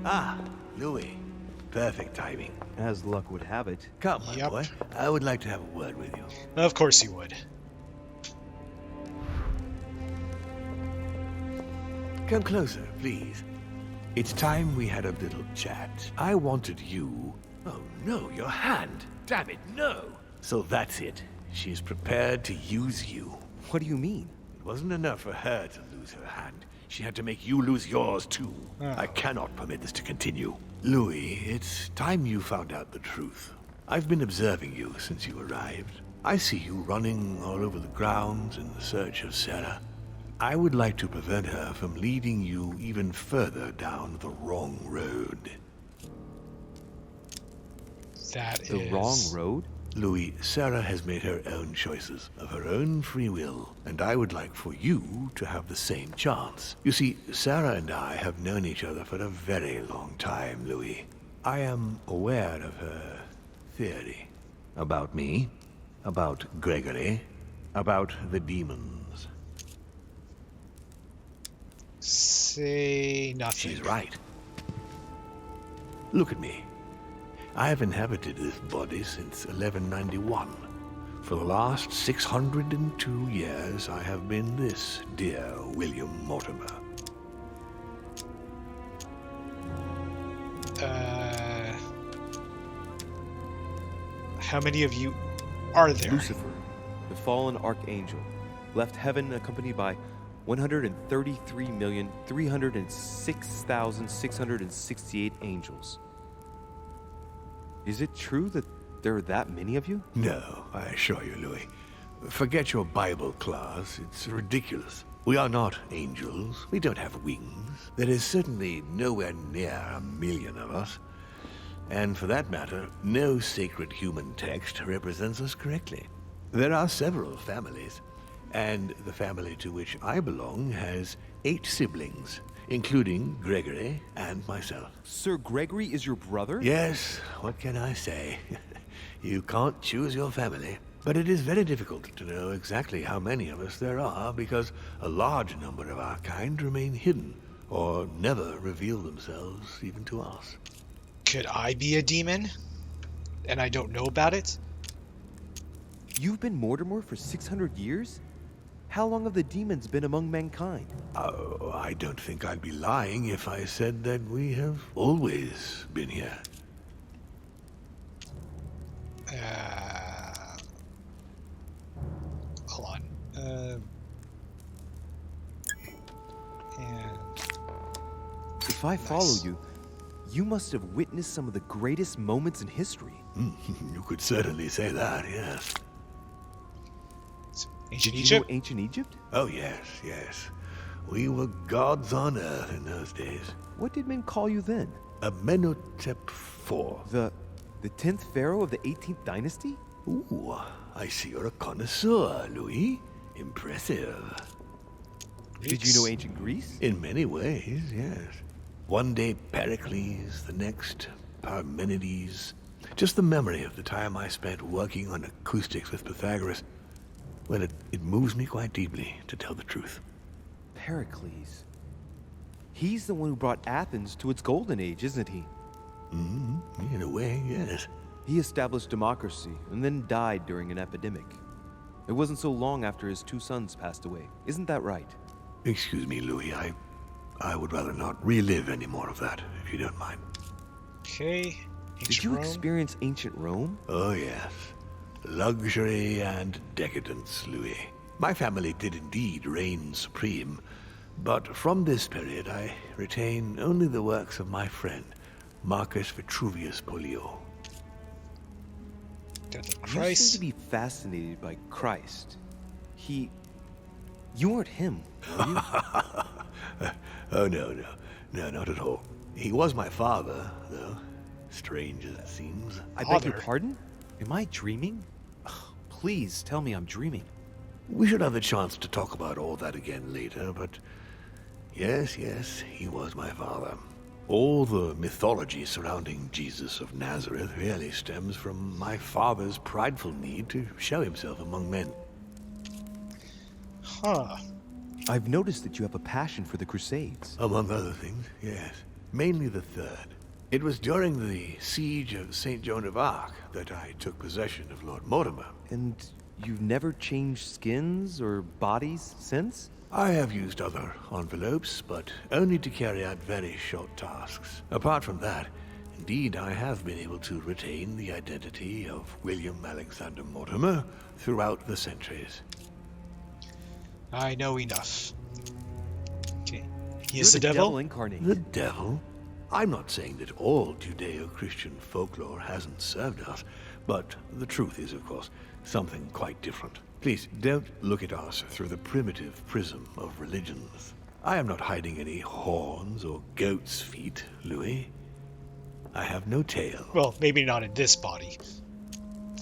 Ah, Louis. Perfect timing.
As luck would have it.
Come, my
Yep.
boy. I would like to have a word with you.
Of course he would.
Come closer, please. It's time we had a little chat. I wanted you... Oh, no, your hand. Damn it, no. So that's it. She's prepared to use you.
What do you mean?
It wasn't enough for her to lose her hand. She had to make you lose yours, too.
Oh.
I cannot permit this to continue. Louis, it's time you found out the truth. I've been observing you since you arrived. I see you running all over the grounds in the search of Sarah. I would like to prevent her from leading you even further down the wrong road.
That
The
is...
wrong road?
Louis, Sarah has made her own choices of her own free will, and I would like for you to have the same chance. You see, Sarah and I have known each other for a very long time, Louis. I am aware of her theory. About me, about Gregory, about the demons.
Say nothing.
She's right. Look at me. I have inhabited this body since 1191. For the last 602 years, I have been this dear William Mortimer.
How many of you are there?
Lucifer, the fallen archangel, left heaven accompanied by 133,306,668 angels. Is it true that there are that many of you?
No, I assure you, Louis. Forget your Bible class. It's ridiculous. We are not angels. We don't have wings. There is certainly nowhere near 1,000,000 of us. And for that matter, no sacred human text represents us correctly. There are several families, and the family to which I belong has 8 siblings, including Gregory and myself.
Sir Gregory is your brother?
Yes, what can I say? You can't choose your family. But it is very difficult to know exactly how many of us there are, because a large number of our kind remain hidden, or never reveal themselves even to us.
Could I be a demon? And I don't know about it?
You've been Mortimer for 600 years? How long have the demons been among mankind?
Oh, I don't think I'd be lying if I said that we have always been here.
Hold on. And
if I follow you, you must have witnessed some of the greatest moments in history.
You could certainly say that, yes.
Ancient
Did you
Egypt?
know ancient Egypt?
Oh, yes, yes. We were gods on earth in those days.
What did men call you then?
Amenhotep IV.
The 10th pharaoh of the 18th dynasty?
Ooh, I see you're a connoisseur, Louis. Impressive.
Did you know ancient Greece?
In many ways, yes. One day Pericles, the next Parmenides. Just the memory of the time I spent working on acoustics with Pythagoras, well, it moves me quite deeply, to tell the truth.
Pericles. He's the one who brought Athens to its golden age, isn't he?
In a way, yes.
He established democracy and then died during an epidemic. It wasn't so long after his 2 sons passed away. Isn't that right?
Excuse me, Louis. I would rather not relive any more of that, if you don't mind.
Okay.
Did you experience ancient Rome?
Oh, yes. Luxury and decadence, Louis. My family did indeed reign supreme, but from this period I retain only the works of my friend, Marcus Vitruvius Pollio.
Death of
You seem
Christ.
to be fascinated by Christ. You weren't him, were you?
Oh, no, not at all. He was my father, though, strange as it seems.
I beg your pardon? Am I dreaming? Ugh, please tell me I'm dreaming.
We should have the chance to talk about all that again later, but yes, he was my father. All the mythology surrounding Jesus of Nazareth really stems from my father's prideful need to show himself among men.
Huh.
I've noticed that you have a passion for the Crusades.
Among other things, yes. Mainly the third. It was during the siege of St. Joan of Arc that I took possession of Lord Mortimer.
And you've never changed skins or bodies since?
I have used other envelopes, but only to carry out very short tasks. Apart from that, indeed, I have been able to retain the identity of William Alexander Mortimer throughout the centuries.
I know enough. Okay. He
You're
is the devil?
incarnate.
The devil? I'm not saying that all Judeo-Christian folklore hasn't served us, but the truth is, of course, something quite different. Please, don't look at us through the primitive prism of religions. I am not hiding any horns or goat's feet, Louis. I have no tail.
Well, maybe not in this body.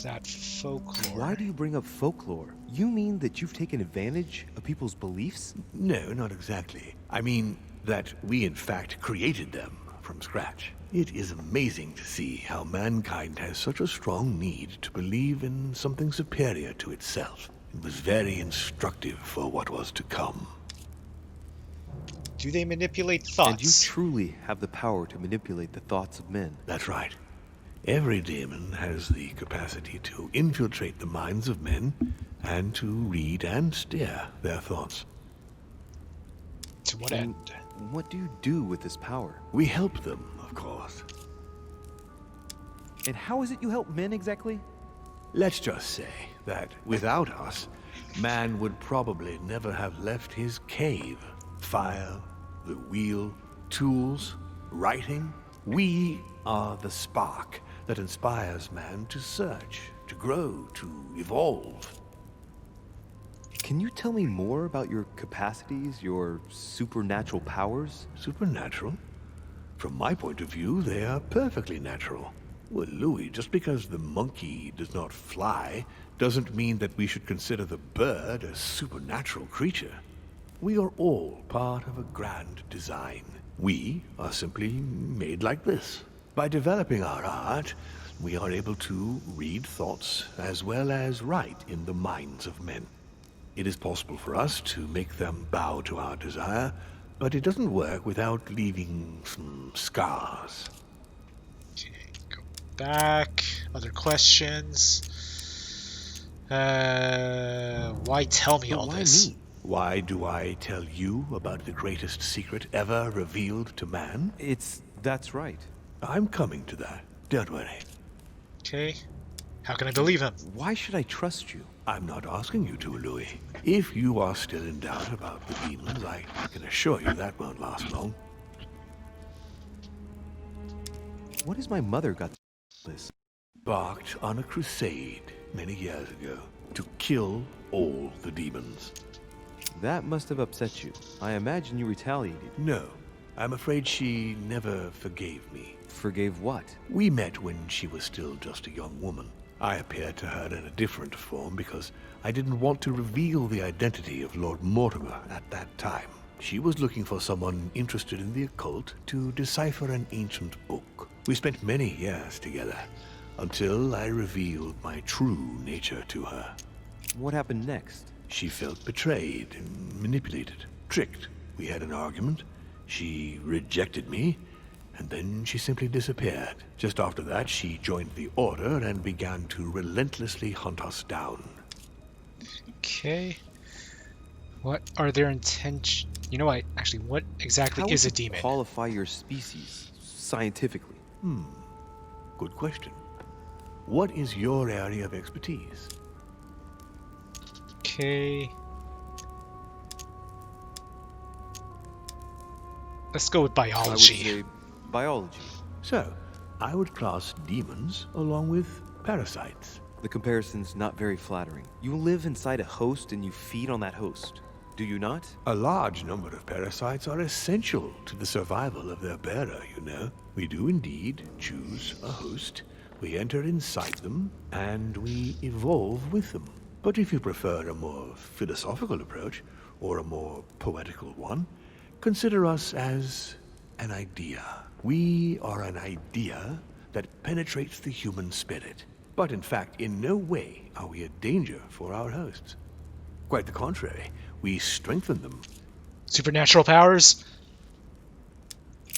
That folklore.
Why do you bring up folklore? You mean that you've taken advantage of people's beliefs?
No, not exactly. I mean that we in fact created them from scratch. It is amazing to see how mankind has such a strong need to believe in something superior to itself. It was very instructive for what was to come.
Do they manipulate thoughts?
And you truly have the power to manipulate the thoughts of men.
That's right. Every demon has the capacity to infiltrate the minds of men and to read and steer their thoughts.
To what end?
What do you do with this power?
We help them, of course.
And how is it you help men exactly?
Let's just say that without us, man would probably never have left his cave. Fire, the wheel, tools, writing. We are the spark that inspires man to search, to grow, to evolve.
Can you tell me more about your capacities, your supernatural powers?
Supernatural? From my point of view, they are perfectly natural. Well, Louis, just because the monkey does not fly doesn't mean that we should consider the bird a supernatural creature. We are all part of a grand design. We are simply made like this. By developing our art, we are able to read thoughts as well as write in the minds of men. It is possible for us to make them bow to our desire, but it doesn't work without leaving some scars.
Okay, go back. Other questions? Why tell me all
Why
this?
me?
Why do I tell you about the greatest secret ever revealed to man?
That's right.
I'm coming to that. Don't worry.
Okay. How can I believe him?
Why should I trust you?
I'm not asking you to, Louis. If you are still in doubt about the demons, I can assure you that won't last long.
What has my mother got to do with this?
Embarked on a crusade many years ago to kill all the demons.
That must have upset you. I imagine you retaliated.
No, I'm afraid she never forgave me.
Forgave what?
We met when she was still just a young woman. I appeared to her in a different form because I didn't want to reveal the identity of Lord Mortimer at that time. She was looking for someone interested in the occult to decipher an ancient book. We spent many years together until I revealed my true nature to her.
What happened next?
She felt betrayed, manipulated, tricked. We had an argument. She rejected me, and then she simply disappeared. Just after that, she joined the Order and began to relentlessly hunt us down.
Okay. What are their intentions? You know what? Actually, what exactly is a demon?
How would you qualify your species scientifically?
Good question. What is your area of expertise?
Okay. Let's go with biology.
I would say biology.
So, I would class demons along with parasites.
The comparison's not very flattering. You live inside a host and you feed on that host. Do you not?
A large number of parasites are essential to the survival of their bearer, you know. We do indeed choose a host. We enter inside them, and we evolve with them. But if you prefer a more philosophical approach, or a more poetical one, consider us as an idea. We are an idea that penetrates the human spirit. But in fact, in no way are we a danger for our hosts. Quite the contrary, we strengthen them.
Supernatural powers?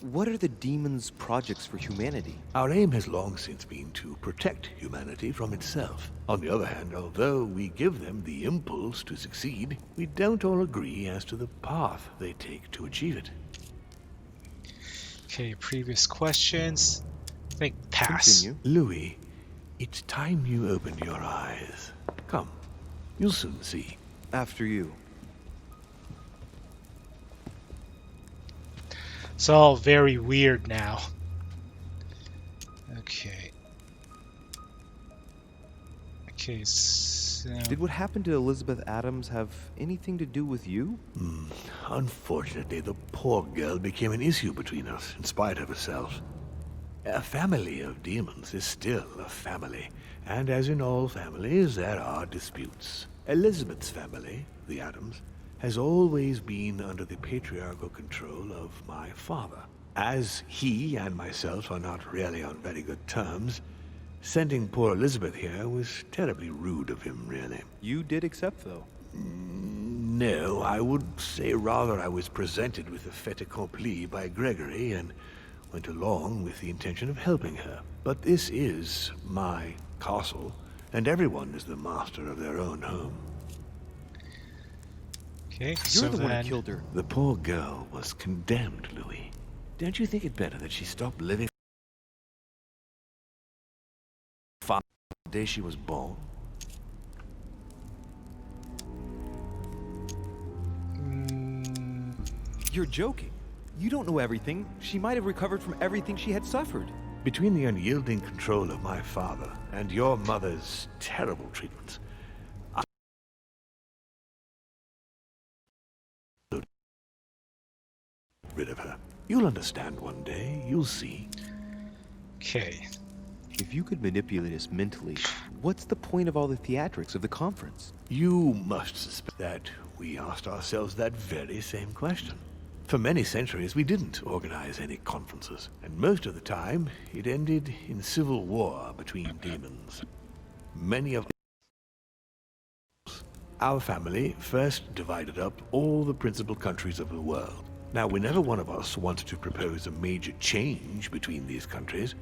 What are the demons' projects for humanity?
Our aim has long since been to protect humanity from itself. On the other hand, although we give them the impulse to succeed, we don't all agree as to the path they take to achieve it.
Okay, previous questions. I think pass.
Continue.
Louis, it's time you opened your eyes. Come, you'll soon see.
After you.
It's all very weird now. Okay. Okay, so...
Did what happened to Elizabeth Adams have anything to do with you?
Unfortunately, the poor girl became an issue between us, in spite of herself. A family of demons is still a family, and as in all families, there are disputes. Elizabeth's family, the Adams, has always been under the patriarchal control of my father. As he and myself are not really on very good terms, sending poor Elizabeth here was terribly rude of him, really.
You did accept, though.
No, I would say rather I was presented with a fait accompli by Gregory and went along with the intention of helping her. But this is my castle, and everyone is the master of their own home.
Okay,
You're
so
the one
then...
who killed her.
The poor girl was condemned, Louis. Don't you think it better that she stopped living the day she was born?
You're joking. You don't know everything. She might have recovered from everything she had suffered.
Between the unyielding control of my father and your mother's terrible treatments, I got rid of her. You'll understand one day. You'll see.
Okay.
If you could manipulate us mentally, what's the point of all the theatrics of the conference?
You must suspect that we asked ourselves that very same question. For many centuries, we didn't organize any conferences, and most of the time, it ended in civil war between demons. Many of our family first divided up all the principal countries of the world. Now, whenever one of us wanted to propose a major change between these countries,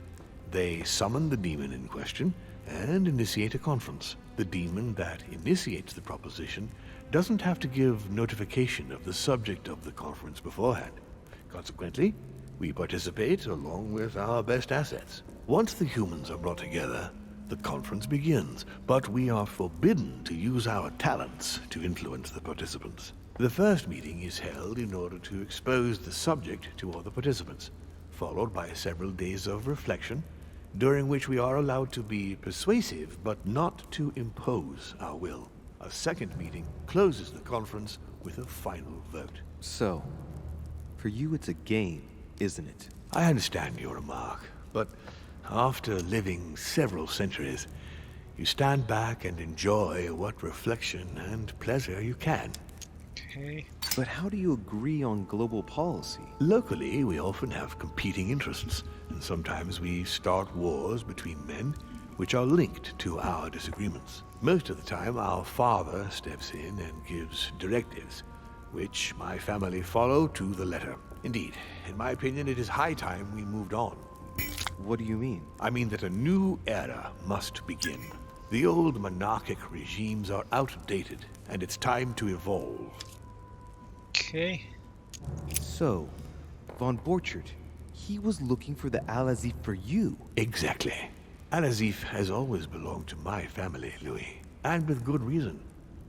they summon the demon in question and initiate a conference. The demon that initiates the proposition doesn't have to give notification of the subject of the conference beforehand. Consequently, we participate along with our best assets. Once the humans are brought together, the conference begins, but we are forbidden to use our talents to influence the participants. The first meeting is held in order to expose the subject to all the participants, followed by several days of reflection, during which we are allowed to be persuasive but not to impose our will. A second meeting closes the conference with a final vote.
So, for you it's a game, isn't it?
I understand your remark, but after living several centuries, you stand back and enjoy what reflection and pleasure you can.
Okay.
But how do you agree on global policy?
Locally, we often have competing interests, and sometimes we start wars between men which are linked to our disagreements. Most of the time, our father steps in and gives directives, which my family follow to the letter. Indeed, in my opinion, it is high time we moved on.
What do you mean?
I mean that a new era must begin. The old monarchic regimes are outdated, and it's time to evolve.
Okay.
So, von Borchert, he was looking for the Al-Azif for you.
Exactly. Al-Azif has always belonged to my family, Louis. And with good reason.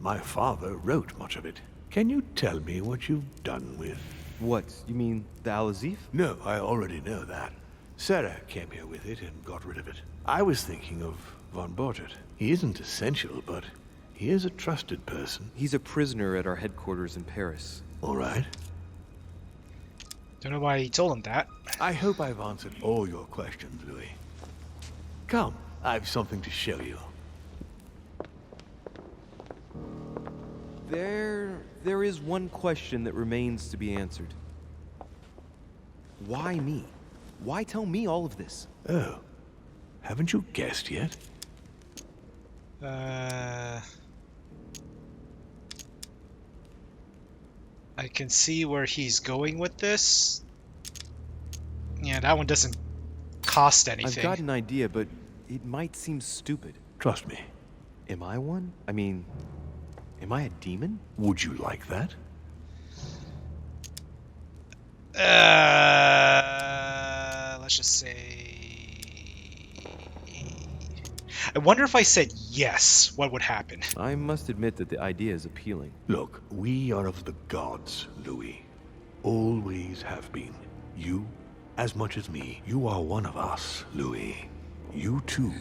My father wrote much of it. Can you tell me what you've done with...
What? You mean the Al-Azif?
No, I already know that. Sarah came here with it and got rid of it. I was thinking of von Borchert. He isn't essential, but he is a trusted person.
He's a prisoner at our headquarters in Paris.
All right.
Don't know why he told him that.
I hope I've answered all your questions, Louis. Come, I've something to show you.
There is one question that remains to be answered. Why me? Why tell me all of this?
Oh, haven't you guessed yet?
I can see where he's going with this. Yeah, that one doesn't cost anything.
I've got an idea, but it might seem stupid.
Trust me.
Am I one? I mean, am I a demon?
Would you like that?
Let's just say... I wonder if I said yes, what would happen?
I must admit that the idea is appealing.
Look, we are of the gods, Louis. Always have been. You, as much as me. You are one of us, Louis. You too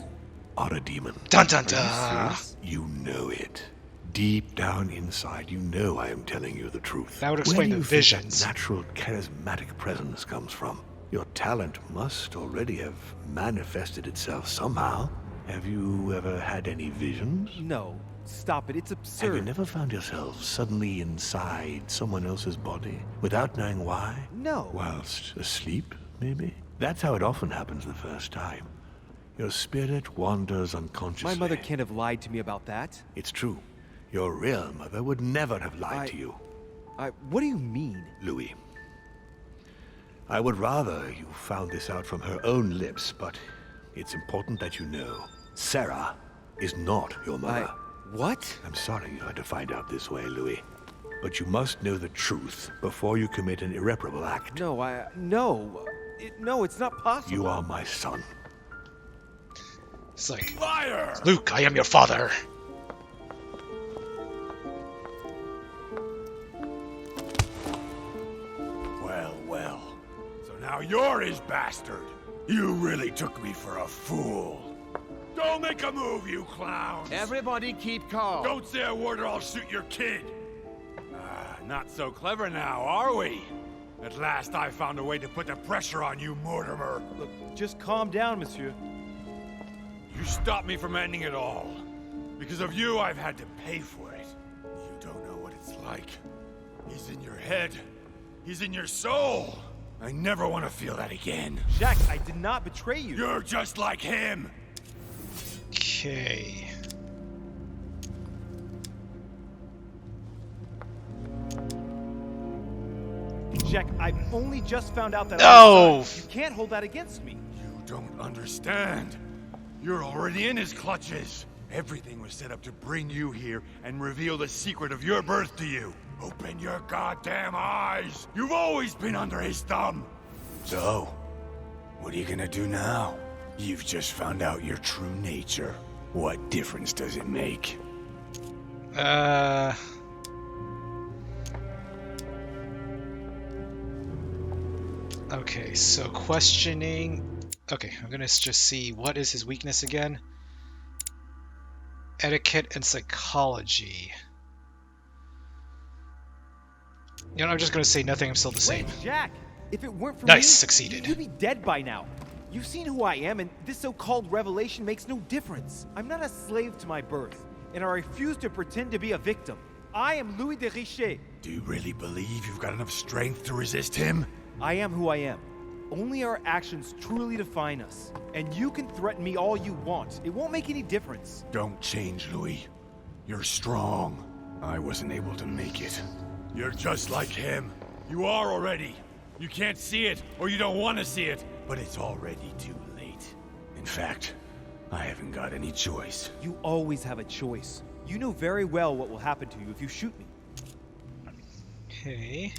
are a demon.
Dun dun dun!
You know it. Deep down inside, you know I am telling you the truth.
That would explain the
Where do you think
visions.
that natural charismatic presence comes from? Your talent must already have manifested itself somehow. Have you ever had any visions?
No, stop it, it's absurd.
Have you never found yourself suddenly inside someone else's body without knowing why?
No.
Whilst asleep, maybe? That's how it often happens the first time. Your spirit wanders unconsciously.
My mother can't have lied to me about that.
It's true. Your real mother would never have lied to you.
What do you mean?
Louis, I would rather you found this out from her own lips, but it's important that you know Sarah is not your mother.
What?
I'm sorry you had to find out this way, Louis. But you must know the truth before you commit an irreparable act.
No, no, it's not possible.
You are my son.
It's like,
Liar!
Luke, I am your father.
Well, well. So now you're his bastard. You really took me for a fool. Don't make a move, you clowns!
Everybody keep calm.
Don't say a word or I'll shoot your kid! Not so clever now, are we? At last I found a way to put the pressure on you, Mortimer.
Look, just calm down, monsieur.
You stopped me from ending it all. Because of you, I've had to pay for it. You don't know what it's like. He's in your head. He's in your soul. I never want to feel that again.
Jack, I did not betray you.
You're just like him.
Okay.
Jack, I've only just found out that
No!
You can't hold that against me.
You don't understand. You're already in his clutches. Everything was set up to bring you here and reveal the secret of your birth to you. Open your goddamn eyes! You've always been under his thumb! So, what are you gonna do now? You've just found out your true nature. What difference does it make?
Okay, so questioning... Okay, I'm gonna just see what is his weakness again. Etiquette and psychology. You know, I'm just gonna say nothing, I'm still the same.
Wait, Jack! If it weren't for
Nice,
me,
succeeded.
you'd be dead by now. You've seen who I am, and this so-called revelation makes no difference. I'm not a slave to my birth, and I refuse to pretend to be a victim. I am Louis de Richet.
Do you really believe you've got enough strength to resist him?
I am who I am. Only our actions truly define us. And you can threaten me all you want. It won't make any difference.
Don't change, Louis. You're strong. I wasn't able to make it. You're just like him. You are already. You can't see it, or you don't want to see it, but it's already too late. In fact, I haven't got any choice.
You always have a choice. You know very well what will happen to you if you shoot me.
Okay.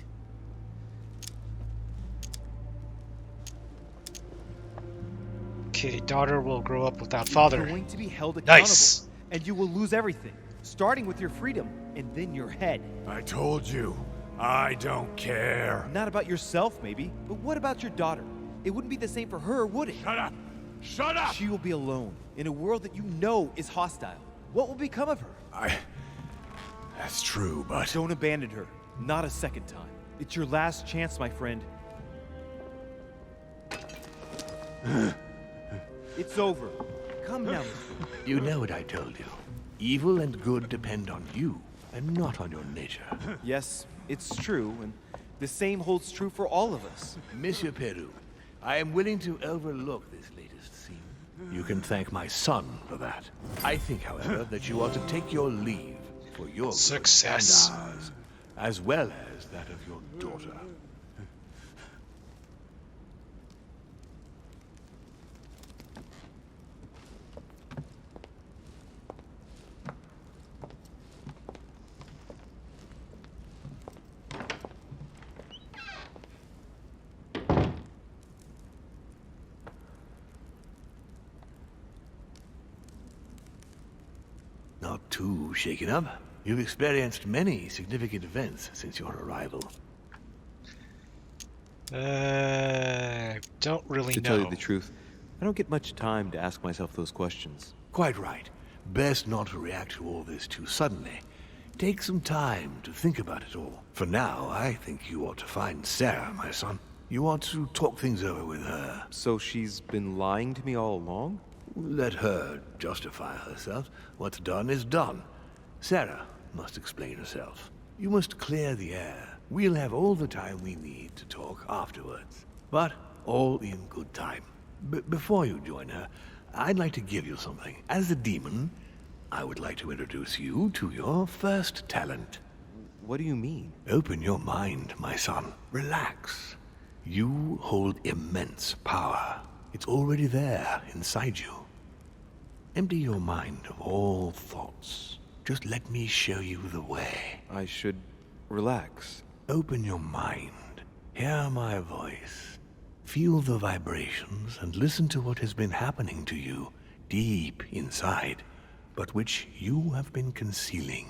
Okay, daughter will grow up without father.
You're going to be held accountable.
Nice.
And you will lose everything, starting with your freedom, and then your head.
I told you, I don't care.
Not about yourself, maybe, but what about your daughter? It wouldn't be the same for her, would it?
Shut up! Shut up!
She will be alone, in a world that you know is hostile. What will become of her?
That's true, but...
Don't abandon her. Not a second time. It's your last chance, my friend. It's over. Come now.
You know what I told you. Evil and good depend on you, and not on your nature.
Yes, it's true, and the same holds true for all of us.
Monsieur Peru, I am willing to overlook this latest scene. You can thank my son for that. I think, however, that you ought to take your leave for your
Success.
good and ours, as well as that of your daughter. Not too shaken up. You've experienced many significant events since your arrival.
Don't really
To
know.
tell you the truth, I don't get much time to ask myself those questions.
Quite right. Best not to react to all this too suddenly. Take some time to think about it all. For now, I think you ought to find Sarah, my son. You ought to talk things over with her.
So she's been lying to me all along?
Let her justify herself. What's done is done. Sarah must explain herself. You must clear the air. We'll have all the time we need to talk afterwards. But all in good time. Before you join her, I'd like to give you something. As a demon, I would like to introduce you to your first talent.
What do you mean?
Open your mind, my son. Relax. You hold immense power. It's already there, inside you. Empty your mind of all thoughts. Just let me show you the way.
I should relax.
Open your mind. Hear my voice. Feel the vibrations and listen to what has been happening to you deep inside, but which you have been concealing.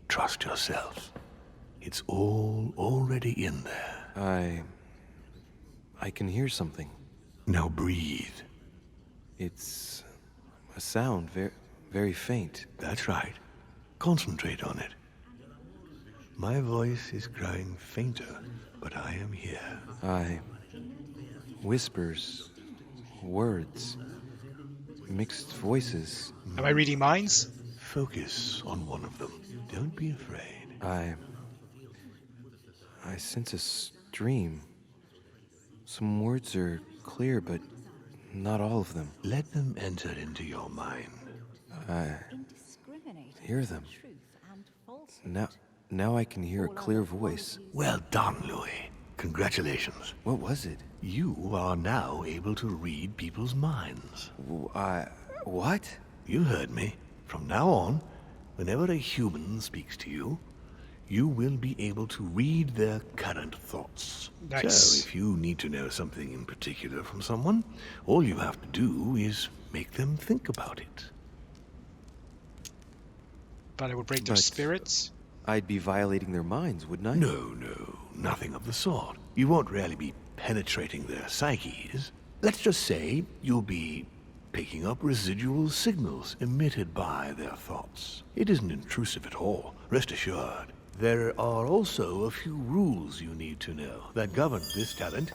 Trust yourself. It's all already in there.
I can hear something.
Now breathe.
It's a sound, very faint.
That's right. Concentrate on it. My voice is growing fainter, but I am here.
Whispers, words, mixed voices.
Am I reading minds?
Focus on one of them. Don't be afraid.
I sense a stream. Some words are clear, but not all of them.
Let them enter into your mind.
I hear them. Now I can hear a clear voice.
Well done, Louis. Congratulations.
What was it?
You are now able to read people's minds.
What?
You heard me. From now on, whenever a human speaks to you, you will be able to read their current thoughts.
Nice.
So if you need to know something in particular from someone, all you have to do is make them think about it.
But I would break their spirits?
I'd be violating their minds, wouldn't I?
No, nothing of the sort. You won't really be penetrating their psyches. Let's just say you'll be picking up residual signals emitted by their thoughts. It isn't intrusive at all, rest assured. There are also a few rules you need to know that govern this talent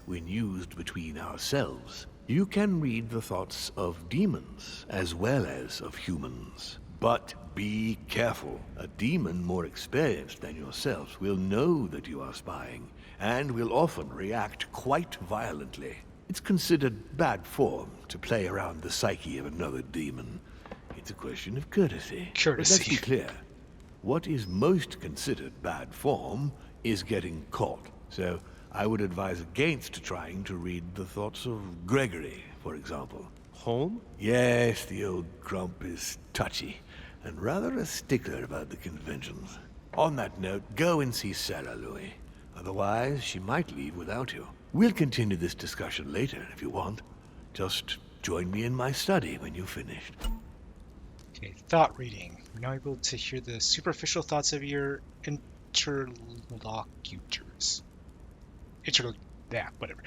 when used between ourselves. You can read the thoughts of demons as well as of humans. But be careful. A demon more experienced than yourself will know that you are spying and will often react quite violently. It's considered bad form to play around the psyche of another demon. It's a question of courtesy. But let's be clear. What is most considered bad form is getting caught. So I would advise against trying to read the thoughts of Gregory, for example.
Holm?
Yes, the old grump is touchy and rather a stickler about the conventions. On that note, go and see Sarah, Louis. Otherwise, she might leave without you. We'll continue this discussion later if you want. Just join me in my study when you've finished.
Okay, thought reading. You're now able to hear the superficial thoughts of your interlocutors. Whatever.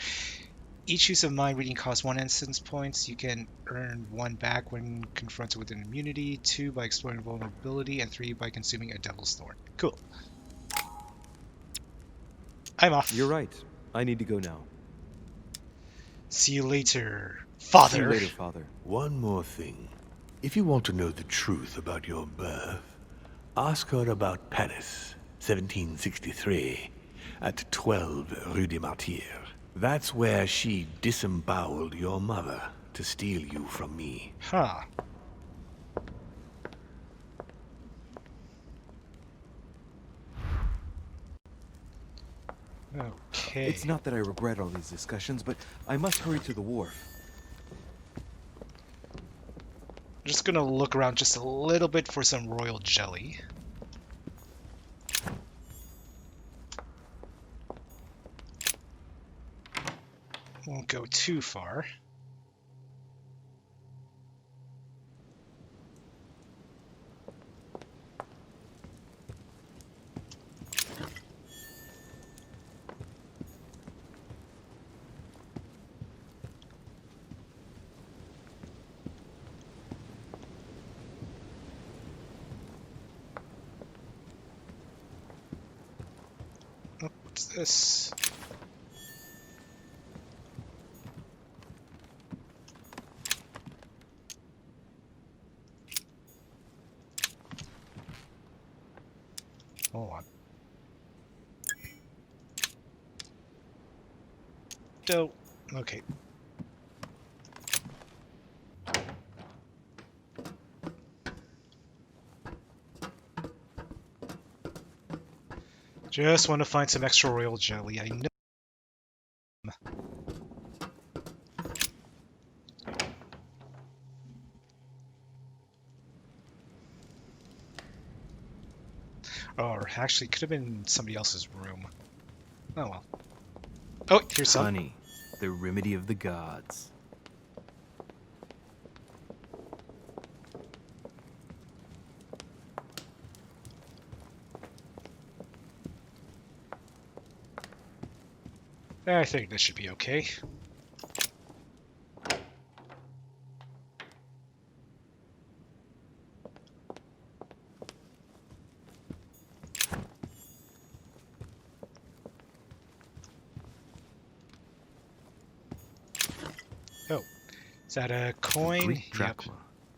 Each use of mind reading costs 1 instance points. You can earn 1 back when confronted with an immunity, 2 by exploring vulnerability, and 3 by consuming a devil's thorn. Cool. I'm off.
You're right. I need to go now.
See you later, Father.
See you later, Father.
One more thing. If you want to know the truth about your birth, ask her about Paris, 1763, at 12 Rue des Martyrs. That's where she disemboweled your mother to steal you from me.
Huh. Okay.
It's not that I regret all these discussions, but I must hurry to the wharf.
I'm just gonna look around just a little bit for some royal jelly. Won't go too far. Oh, what's this? Hold on. Dope. Okay. Just want to find some extra royal jelly. I know. Or actually, could have been somebody else's room. Oh well. Oh, here's some.
Honey, the remedy of the gods.
I think this should be okay. Oh, is that a coin?
Greek drachma.
Yep.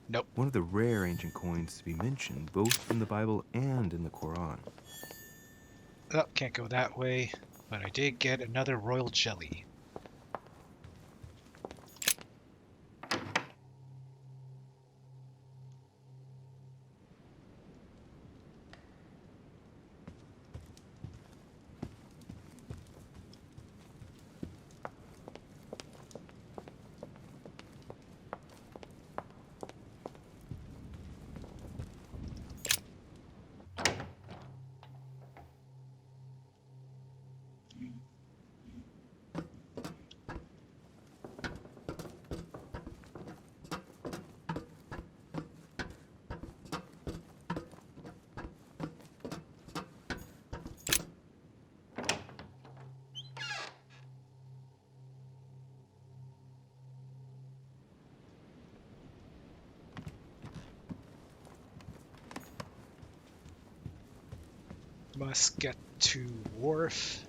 Nope.
One of the rare ancient coins to be mentioned, both in the Bible and in the Quran.
Oh, can't go that way. But I did get another royal jelly. Must get to wharf.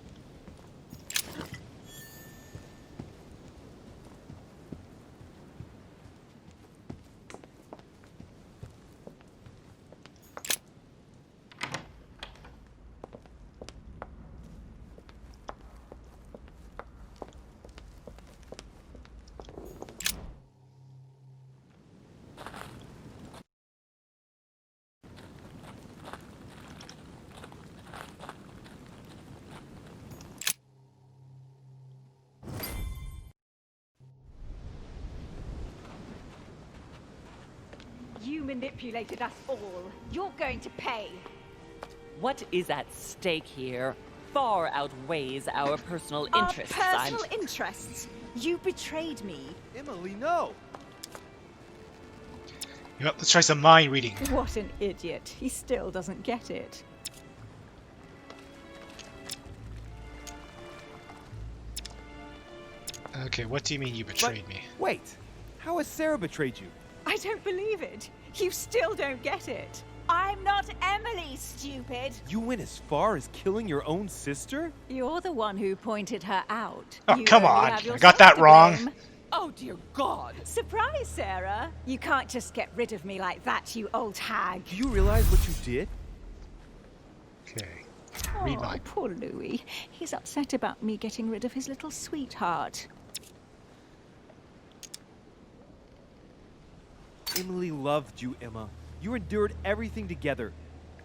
You manipulated us all. You're going to pay.
What is at stake here far outweighs our personal interests.
Our personal interests? You betrayed me.
Emily, no!
Yep, let's try some mind reading.
What an idiot. He still doesn't get it.
Okay, what do you mean you betrayed me?
Wait, how has Sarah betrayed you?
I don't believe it. You still don't get it. I'm not Emily, stupid.
You went as far as killing your own sister?
You're the one who pointed her out.
Oh,
You
come
only
on.
have
I
yourself
got that
to
wrong.
blame.
Oh dear God!
Surprise, Sarah. You can't just get rid of me like that, you old hag.
Do you realize what you did?
Okay. Read
Oh,
mine.
poor Louis. He's upset about me getting rid of his little sweetheart.
Emily loved you, Emma. You endured everything together.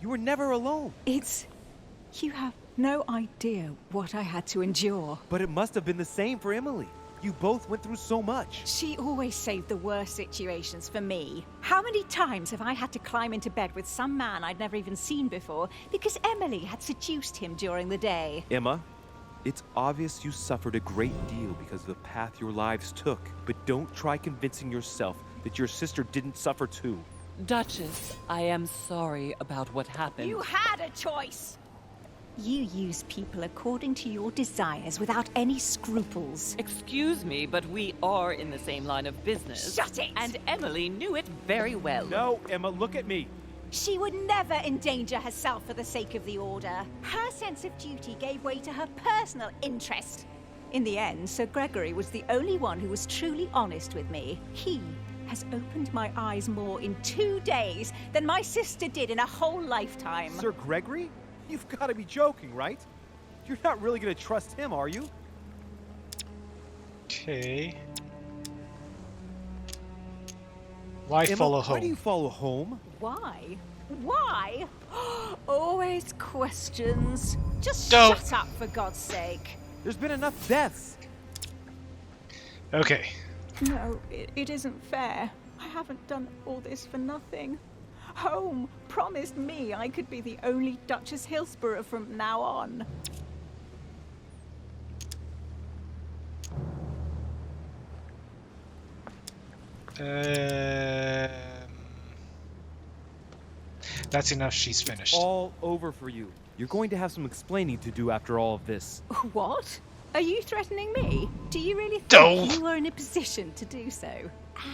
You were never alone.
You have no idea what I had to endure.
But it must have been the same for Emily. You both went through so much.
She always saved the worst situations for me. How many times have I had to climb into bed with some man I'd never even seen before because Emily had seduced him during the day?
Emma, it's obvious you suffered a great deal because of the path your lives took. But don't try convincing yourself that your sister didn't suffer too.
Duchess, I am sorry about what happened.
You had a choice! You use people according to your desires without any scruples.
Excuse me, but we are in the same line of business.
Shut it!
And Emily knew it very well.
No, Emma, look at me.
She would never endanger herself for the sake of the Order. Her sense of duty gave way to her personal interest. In the end, Sir Gregory was the only one who was truly honest with me. He has opened my eyes more in 2 days than my sister did in a whole lifetime.
Sir Gregory? You've got to be joking, right? You're not really going to trust him, are you?
Okay. Why
Emma,
follow home?
Why do you follow home?
Why? Why? Always questions. Just
Don't.
shut up, for God's sake.
There's been enough deaths.
Okay.
No, it isn't fair. I haven't done all this for nothing. Home promised me I could be the only Duchess Hillsborough from now on.
That's enough. She's finished.
All over for you. You're going to have some explaining to do after all of this.
What? Are you threatening me? Do you really think
Don't.
you are in a position to do so?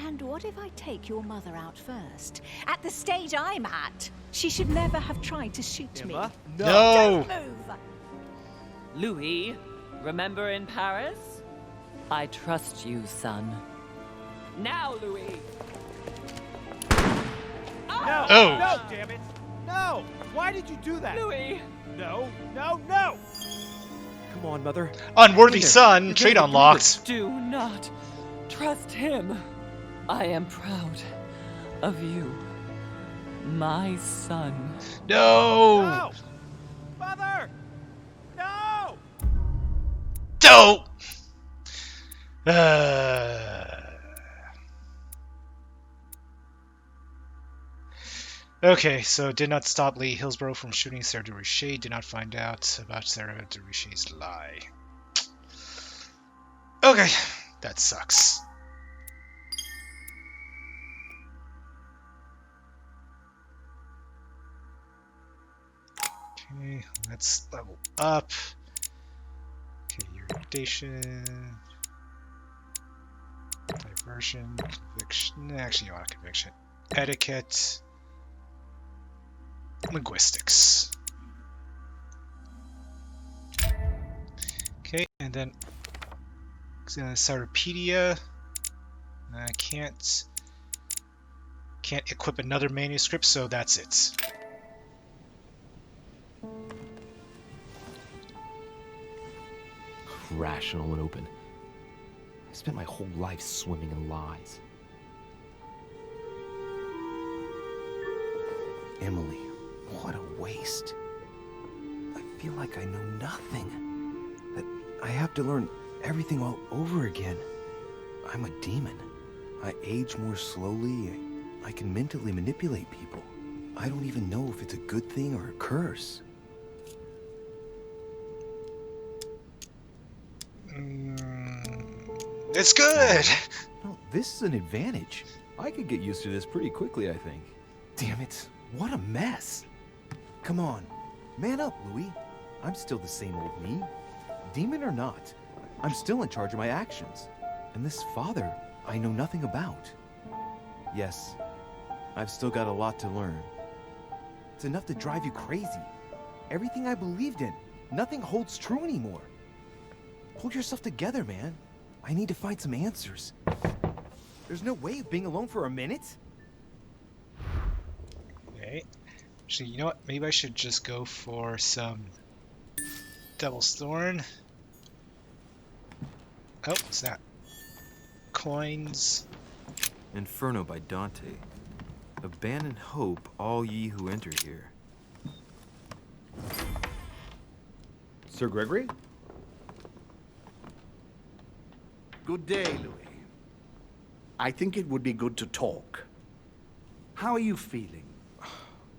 And what if I take your mother out first? At the stage I'm at, she should never have tried to shoot me.
No.
Don't move!
Louis, remember in Paris? I trust you, son. Now, Louis!
No!
Oh.
No, damn it! No! Why did you do that?
Louis!
No! No! No! Come on, Mother.
Unworthy
Peter,
son.
you're
Trait
gonna do
unlocked.
Do not trust him. I am proud of you, my son.
No.
No! Mother! No!
Don't. Okay, so did not stop Lee Hillsborough from shooting Sarah de Richet. Did not find out about Sarah de Richet's lie. Okay, that sucks. Okay, let's level up. Okay, irritation, diversion, conviction. Actually, you want conviction. Etiquette. Linguistics. Okay, and then Cyropedia. I can't equip another manuscript, so that's it.
Rational and open. I spent my whole life swimming in lies. Emily, what a waste. I feel like I know nothing. That I have to learn everything all over again. I'm a demon. I age more slowly. I can mentally manipulate people. I don't even know if it's a good thing or a curse.
It's good!
No, this is an advantage. I could get used to this pretty quickly, I think. Damn it, what a mess. Come on, man up, Louis. I'm still the same old me. Demon or not, I'm still in charge of my actions. And this father, I know nothing about. Yes, I've still got a lot to learn. It's enough to drive you crazy. Everything I believed in, nothing holds true anymore. Pull yourself together, man. I need to find some answers. There's no way of being alone for a minute.
Okay. Actually, you know what? Maybe I should just go for some Devil's Thorn. Oh, what's that? Coins.
Inferno by Dante. Abandon hope, all ye who enter here.
Sir Gregory? Good day, Louis. I think it would be good to talk. How are you feeling?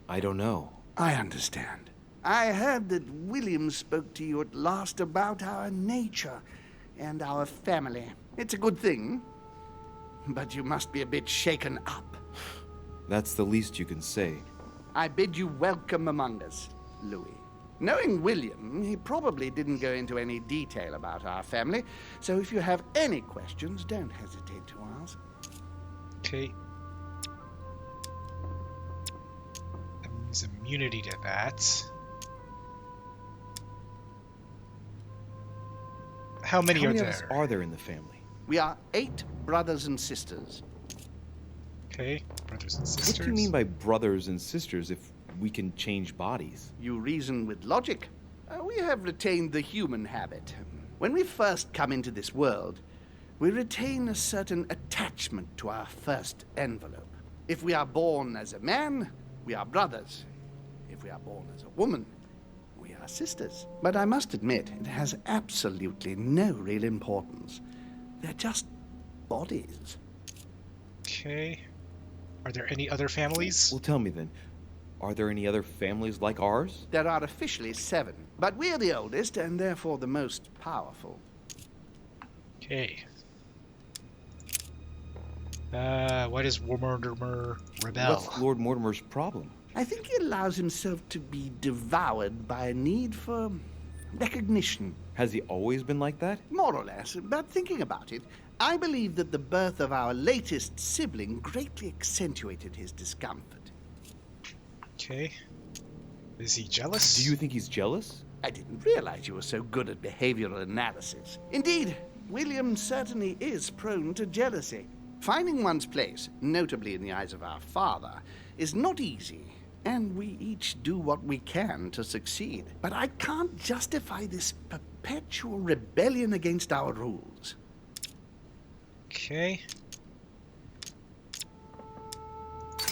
I don't know.
I understand. I heard that William spoke to you at last about our nature and our family. It's a good thing, but you must be a bit shaken up.
That's the least you can say.
I bid you welcome among us, Louis. Knowing William, he probably didn't go into any detail about our family, so if you have any questions, don't hesitate to ask.
Okay. That means immunity to that. How many are
of
there?
us are there in the family?
We are 8 brothers and sisters.
Okay, brothers and sisters.
What do you mean by brothers and sisters if we can change bodies?
You reason with logic. We have retained the human habit. When we first come into this world, we retain a certain attachment to our first envelope. If we are born as a man, we are brothers. If we are born as a woman, we are sisters. But I must admit, it has absolutely no real importance. They're just bodies.
Okay. Are there any other families?
Well, tell me then, are there any other families like ours?
There are officially 7, but we're the oldest and therefore the most powerful.
Okay. Why does Mortimer rebel?
What's Lord Mortimer's problem?
I think he allows himself to be devoured by a need for recognition.
Has he always been like that?
More or less, but thinking about it, I believe that the birth of our latest sibling greatly accentuated his discomfort.
Okay. Is he jealous?
Do you think he's jealous?
I didn't realize you were so good at behavioral analysis. Indeed, William certainly is prone to jealousy. Finding one's place, notably in the eyes of our father, is not easy, and we each do what we can to succeed. But I can't justify this perpetual rebellion against our rules.
Okay.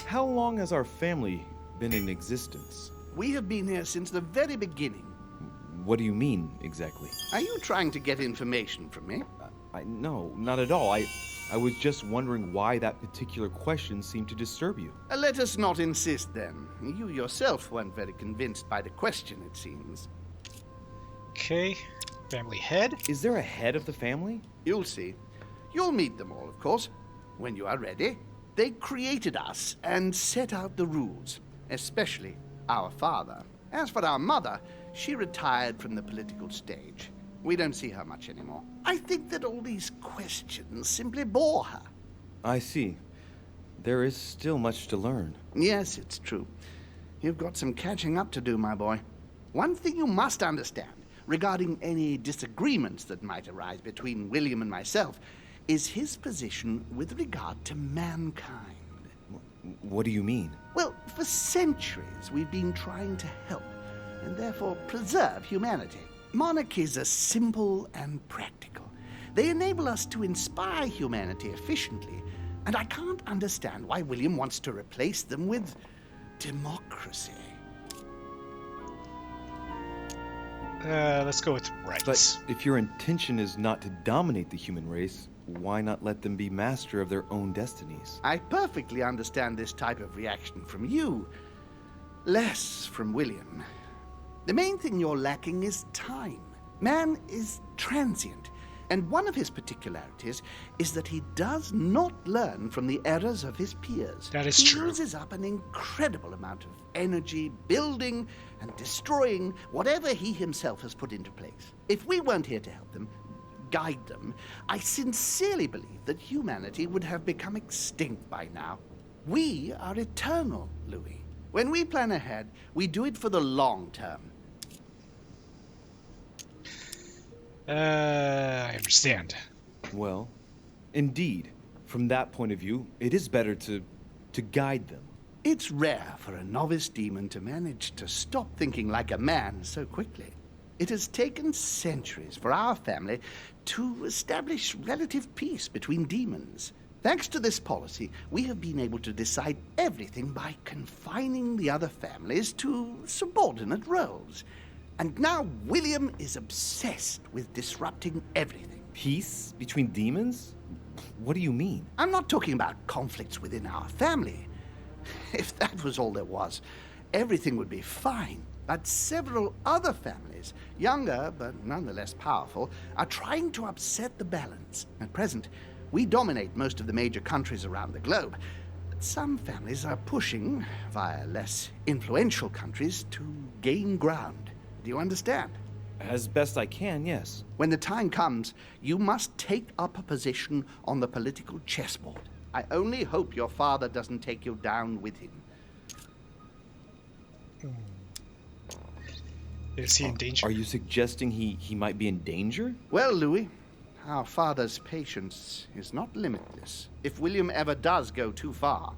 How long has our family been in existence?
We have been here since the very beginning.
What do you mean, exactly?
Are you trying to get information from me?
No, not at all. I was just wondering why that particular question seemed to disturb you.
Let us not insist, then. You yourself weren't very convinced by the question, it seems.
Okay. Family head?
Is there a head of the family?
You'll see. You'll meet them all, of course, when you are ready. They created us and set out the rules, especially our father. As for our mother, she retired from the political stage. We don't see her much anymore. I think that all these questions simply bore her.
I see. There is still much to learn.
Yes, it's true. You've got some catching up to do, my boy. One thing you must understand, regarding any disagreements that might arise between William and myself, is his position with regard to mankind.
What do you mean?
Well, for centuries we've been trying to help, and therefore preserve humanity. Monarchies are simple and practical. They enable us to inspire humanity efficiently, and I can't understand why William wants to replace them with democracy.
Let's go with rights.
But if your intention is not to dominate the human race, why not let them be master of their own destinies?
I perfectly understand this type of reaction from you, less from William. The main thing you're lacking is time. Man is transient, and one of his particularities is that he does not learn from the errors of his peers.
That is true.
He uses up an incredible amount of energy building and destroying whatever he himself has put into place. If we weren't here to help them, guide them, I sincerely believe that humanity would have become extinct by now. We are eternal, Louis. When we plan ahead, we do it for the long term.
I understand.
Well, indeed, from that point of view, it is better to guide them.
It's rare for a novice demon to manage to stop thinking like a man so quickly. It has taken centuries for our family to establish relative peace between demons. Thanks to this policy, we have been able to decide everything by confining the other families to subordinate roles. And now William is obsessed with disrupting everything.
Peace between demons? What do you mean?
I'm not talking about conflicts within our family. If that was all there was, everything would be fine. But several other families, younger but nonetheless powerful, are trying to upset the balance. At present, we dominate most of the major countries around the globe. But some families are pushing, via less influential countries, to gain ground. Do you understand?
As best I can, yes.
When the time comes, you must take up a position on the political chessboard. I only hope your father doesn't take you down with him.
Is he in danger?
Are you suggesting he might be in danger?
Well, Louis, our father's patience is not limitless. If William ever does go too far,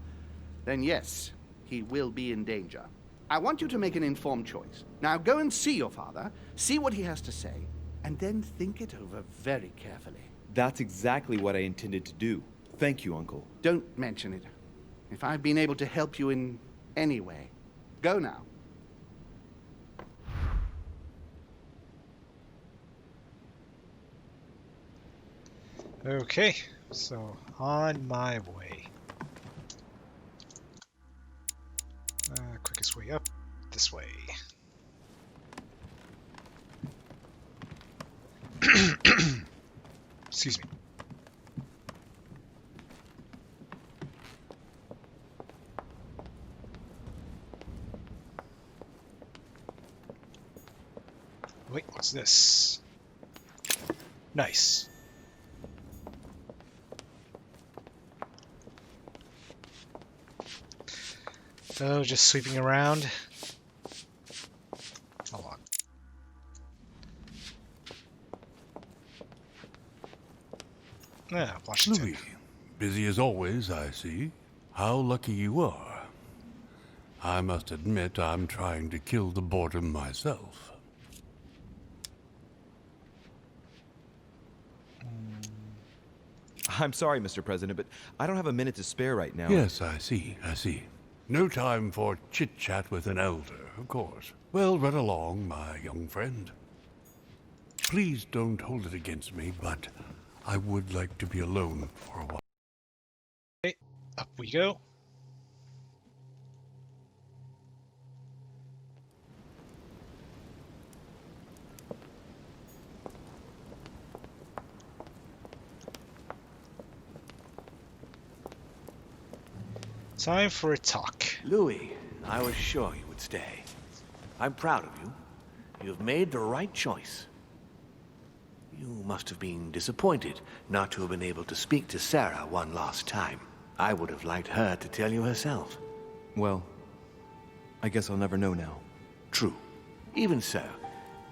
then yes, he will be in danger. I want you to make an informed choice. Now go and see your father, see what he has to say, and then think it over very carefully.
That's exactly what I intended to do. Thank you, Uncle.
Don't mention it. If I've been able to help you in any way, go now.
Okay, so on my way. Excuse me. Wait, what's this? Nice. So, just sweeping around. Hold on. Ah, Washington.
Louis, busy as always, I see. How lucky you are. I must admit I'm trying to kill the boredom myself.
I'm sorry, Mr. President, but I don't have a minute to spare right now.
Yes, I see. No time for chit-chat with an elder, of course. Well, run along, my young friend. Please don't hold it against me, but I would like to be alone for a while.
Okay, up we go. Time for a talk.
Louis, I was sure you would stay. I'm proud of you. You've made the right choice. You must have been disappointed not to have been able to speak to Sarah one last time. I would have liked her to tell you herself.
Well, I guess I'll never know now.
True. Even so,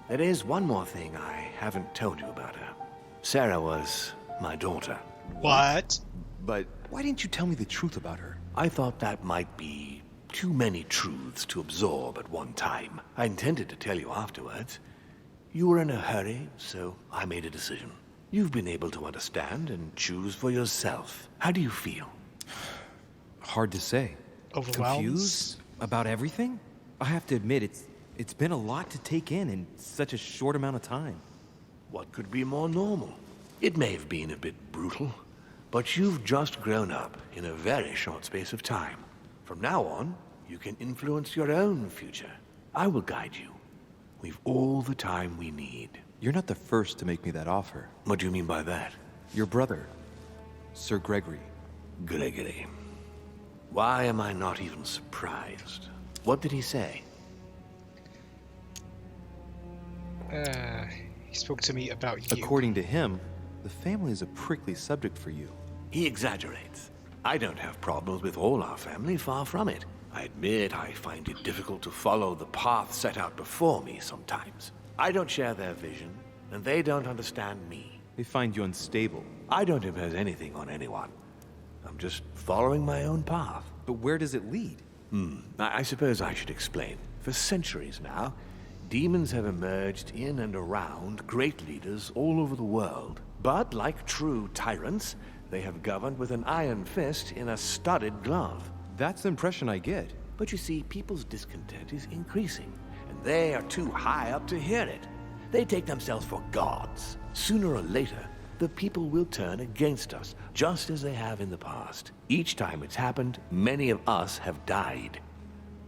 there is one more thing I haven't told you about her. Sarah was my daughter.
What?
But why didn't you tell me the truth about her?
I thought that might be too many truths to absorb at one time. I intended to tell you afterwards. You were in a hurry, so I made a decision. You've been able to understand and choose for yourself. How do you feel?
Hard to say.
Overwhelmed?
Confused about everything? I have to admit, it's been a lot to take in such a short amount of time.
What could be more normal? It may have been a bit brutal, but you've just grown up in a very short space of time. From now on, you can influence your own future. I will guide you. We've all the time we need.
You're not the first to make me that offer.
What do you mean by that?
Your brother, Sir Gregory.
Gregory. Why am I not even surprised? What did he say?
He spoke to me about you.
According to him, the family is a prickly subject for you.
He exaggerates. I don't have problems with all our family, far from it. I admit I find it difficult to follow the path set out before me sometimes. I don't share their vision, and they don't understand me.
They find you unstable.
I don't impose anything on anyone. I'm just following my own path.
But where does it lead?
I suppose I should explain. For centuries now, demons have emerged in and around great leaders all over the world. But like true tyrants, they have governed with an iron fist in a studded glove.
That's the impression I get.
But you see, people's discontent is increasing, and they are too high up to hear it. They take themselves for gods. Sooner or later, the people will turn against us, just as they have in the past. Each time it's happened, many of us have died.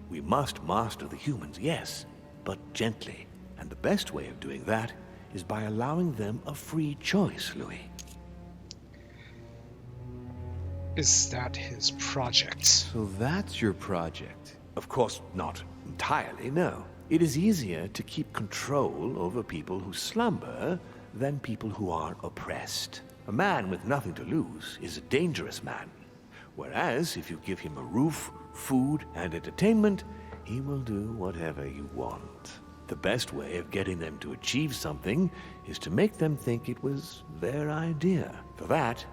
We must master the humans, yes, but gently. And the best way of doing that is by allowing them a free choice, Louis.
Is that his project?
So that's your project.
Of course, not entirely, no. It is easier to keep control over people who slumber than people who are oppressed. A man with nothing to lose is a dangerous man. Whereas, if you give him a roof, food, and entertainment, he will do whatever you want. The best way of getting them to achieve something is to make them think it was their idea. For that,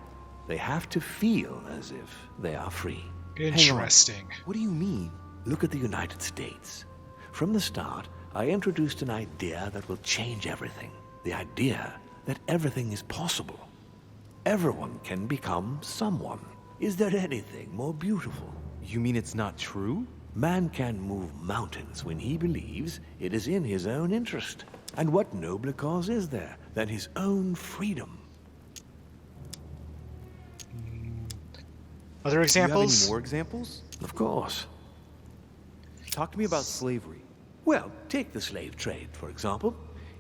they have to feel as if they are free.
Interesting.
What do you mean?
Look at the United States. From the start, I introduced an idea that will change everything. The idea that everything is possible. Everyone can become someone. Is there anything more beautiful?
You mean it's not true?
Man can move mountains when he believes it is in his own interest. And what nobler cause is there than his own freedom?
Other examples?
Do you have any more examples?
Of course.
Talk to me about slavery.
Well, take the slave trade, for example.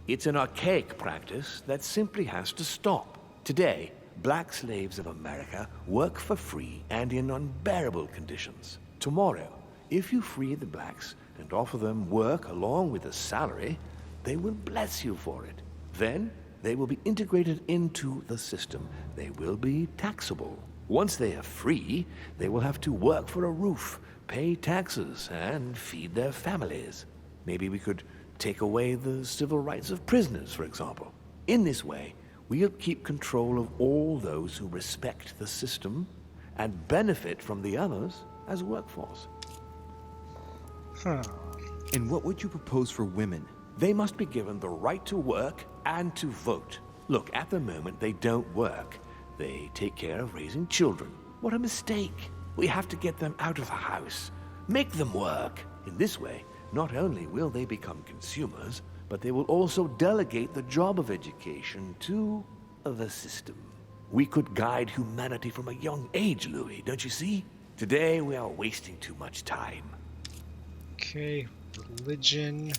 It's an archaic practice that simply has to stop. Today, black slaves of America work for free and in unbearable conditions. Tomorrow, if you free the blacks and offer them work along with a salary, they will bless you for it. Then, they will be integrated into the system. They will be taxable. Once they are free, they will have to work for a roof, pay taxes, and feed their families. Maybe we could take away the civil rights of prisoners, for example. In this way, we'll keep control of all those who respect the system and benefit from the others as a workforce.
And what would you propose for women?
They must be given the right to work and to vote. Look, at the moment, they don't work. They take care of raising children. What a mistake. We have to get them out of the house. Make them work. In this way, not only will they become consumers, but they will also delegate the job of education to the system. We could guide humanity from a young age, Louis, don't you see? Today, we are wasting too much time.
Okay, religion.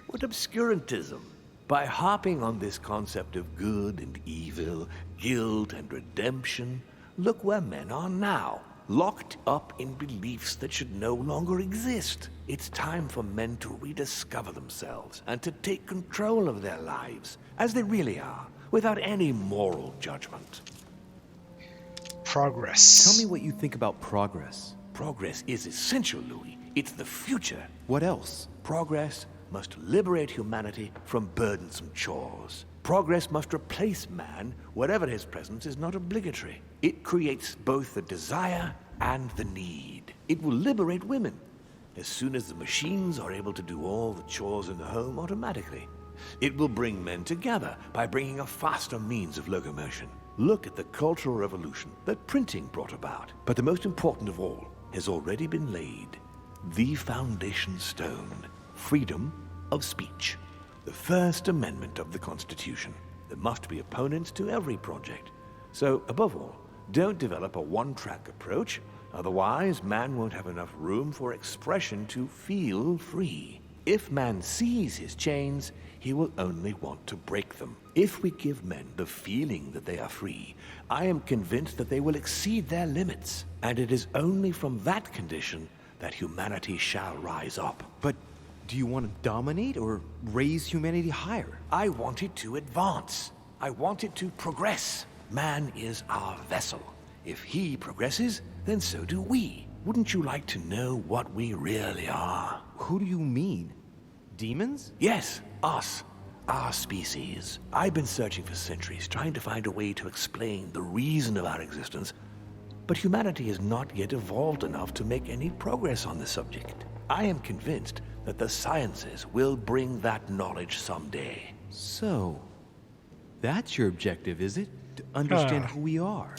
What obscurantism? By harping on this concept of good and evil, guilt and redemption, look where men are now, locked up in beliefs that should no longer exist. It's time for men to rediscover themselves and to take control of their lives, as they really are, without any moral judgment.
Progress.
Tell me what you think about progress.
Progress is essential, Louis. It's the future.
What else?
Progress must liberate humanity from burdensome chores. Progress must replace man wherever his presence is not obligatory. It creates both the desire and the need. It will liberate women as soon as the machines are able to do all the chores in the home automatically. It will bring men together by bringing a faster means of locomotion. Look at the cultural revolution that printing brought about. But the most important of all has already been laid. The foundation stone. Freedom of speech. The First Amendment of the Constitution. There must be opponents to every project. So, above all, don't develop a one-track approach, otherwise man won't have enough room for expression to feel free. If man sees his chains, he will only want to break them. If we give men the feeling that they are free, I am convinced that they will exceed their limits, and it is only from that condition that humanity shall rise up.
But do you want to dominate or raise humanity higher?
I want it to advance. I want it to progress. Man is our vessel. If he progresses, then so do we. Wouldn't you like to know what we really are?
Who do you mean? Demons?
Yes, us. Our species. I've been searching for centuries, trying to find a way to explain the reason of our existence, but humanity has not yet evolved enough to make any progress on the subject. I am convinced that the sciences will bring that knowledge someday.
So, that's your objective, is it? To understand who we are.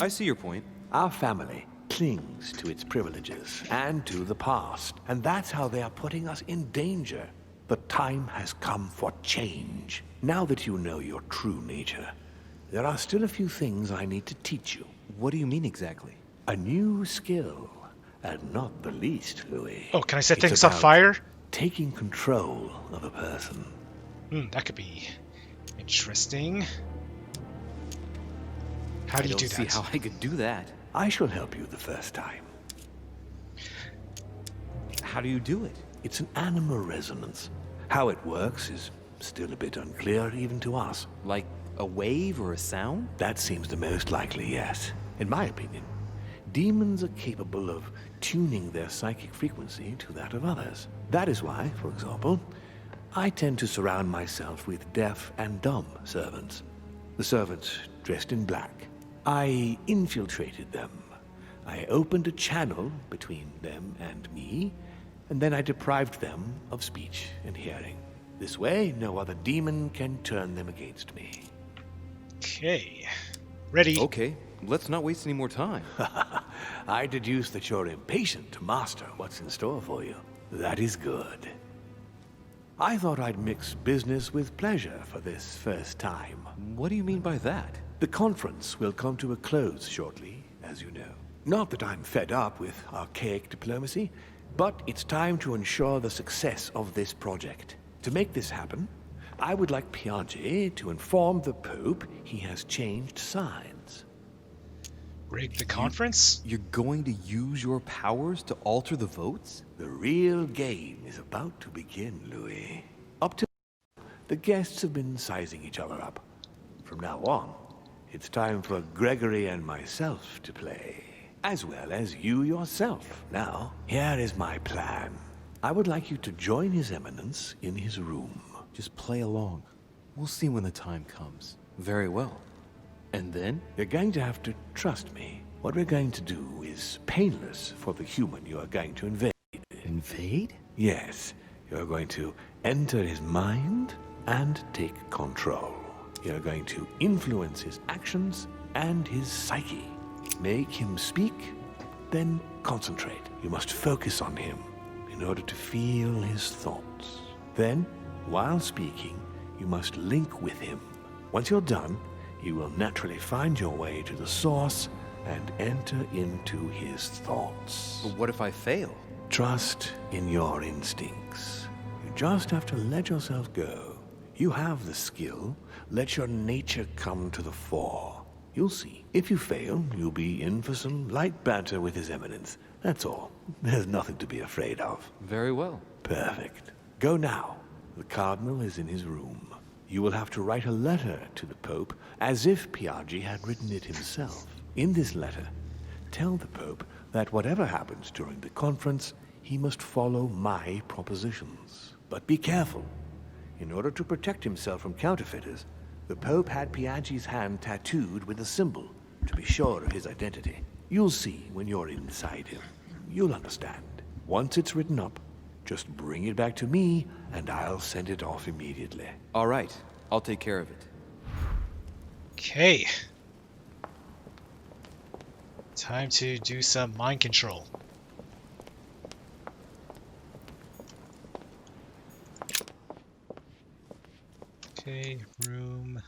I see your point.
Our family clings to its privileges and to the past, and that's how they are putting us in danger. The time has come for change. Now that you know your true nature, there are still a few things I need to teach you.
What do you mean exactly?
A new skill, and not the least, Louis.
Oh, can I set
It's
things on
about
fire?
Taking control of a person.
That could be interesting. How do you do
I don't see
that?
how I could do that.
I shall help you the first time.
How do you do it?
It's an animal resonance. How it works is still a bit unclear even to us.
Like a wave or a sound?
That seems the most likely, yes. In my opinion, demons are capable of tuning their psychic frequency to that of others. That is why, for example, I tend to surround myself with deaf and dumb servants. The servants dressed in black. I infiltrated them. I opened a channel between them and me, and then I deprived them of speech and hearing. This way, no other demon can turn them against me.
Okay. Ready.
Okay, let's not waste any more time.
I deduce that you're impatient to master what's in store for you. That is good. I thought I'd mix business with pleasure for this first time.
What do you mean by that?
The conference will come to a close shortly, as you know. Not that I'm fed up with archaic diplomacy. But it's time to ensure the success of this project. To make this happen, I would like Piaget to inform the Pope he has changed sides.
Rig the conference?
You're going to use your powers to alter the votes?
The real game is about to begin, Louis. Up to now, the guests have been sizing each other up. From now on, it's time for Gregory and myself to play, as well as you yourself. Now, here is my plan. I would like you to join His Eminence in his room.
Just play along. We'll see when the time comes. Very well. And then?
You're going to have to trust me. What we're going to do is painless for the human you are going to invade.
Invade?
Yes. You're going to enter his mind and take control. You're going to influence his actions and his psyche. Make him speak, then concentrate. You must focus on him in order to feel his thoughts. Then, while speaking, you must link with him. Once you're done, you will naturally find your way to the source and enter into his thoughts.
But what if I fail?
Trust in your instincts. You just have to let yourself go. You have the skill. Let your nature come to the fore. You'll see. If you fail, you'll be in for some light banter with His Eminence. That's all. There's nothing to be afraid of.
Very well.
Perfect. Go now. The Cardinal is in his room. You will have to write a letter to the Pope as if Piaggi had written it himself. In this letter, tell the Pope that whatever happens during the conference, he must follow my propositions. But be careful. In order to protect himself from counterfeiters, the Pope had Piaggi's hand tattooed with a symbol to be sure of his identity. You'll see when you're inside him. You'll understand. Once it's written up, just bring it back to me, and I'll send it off immediately.
All right. I'll take care of it.
Okay. Time to do some mind control. Okay, room.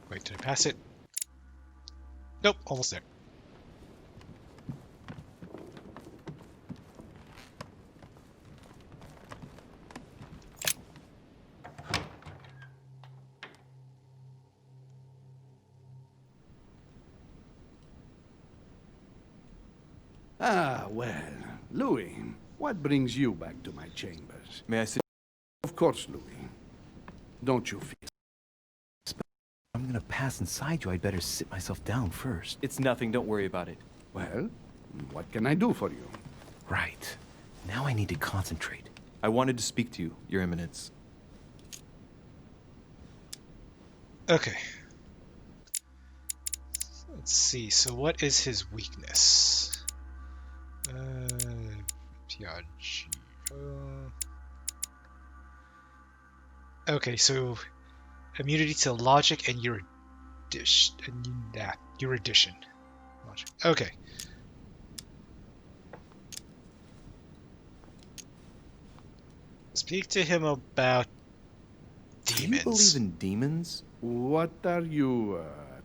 Wait, did I pass it? Nope, almost there.
Ah, well, Louis, what brings you back to my chambers?
May I sit?
Of course, Louis. Don't you feel?
I'm gonna pass inside you. I'd better sit myself down first.
It's nothing, don't worry about it.
Well, what can I do for you?
Right. Now I need to concentrate.
I wanted to speak to you, Your Eminence.
Okay. Let's see, so what is his weakness? Piaggi. Okay, so immunity to logic and erudition. Logic. Okay. Speak to him about demons.
Do you believe in demons?
What are you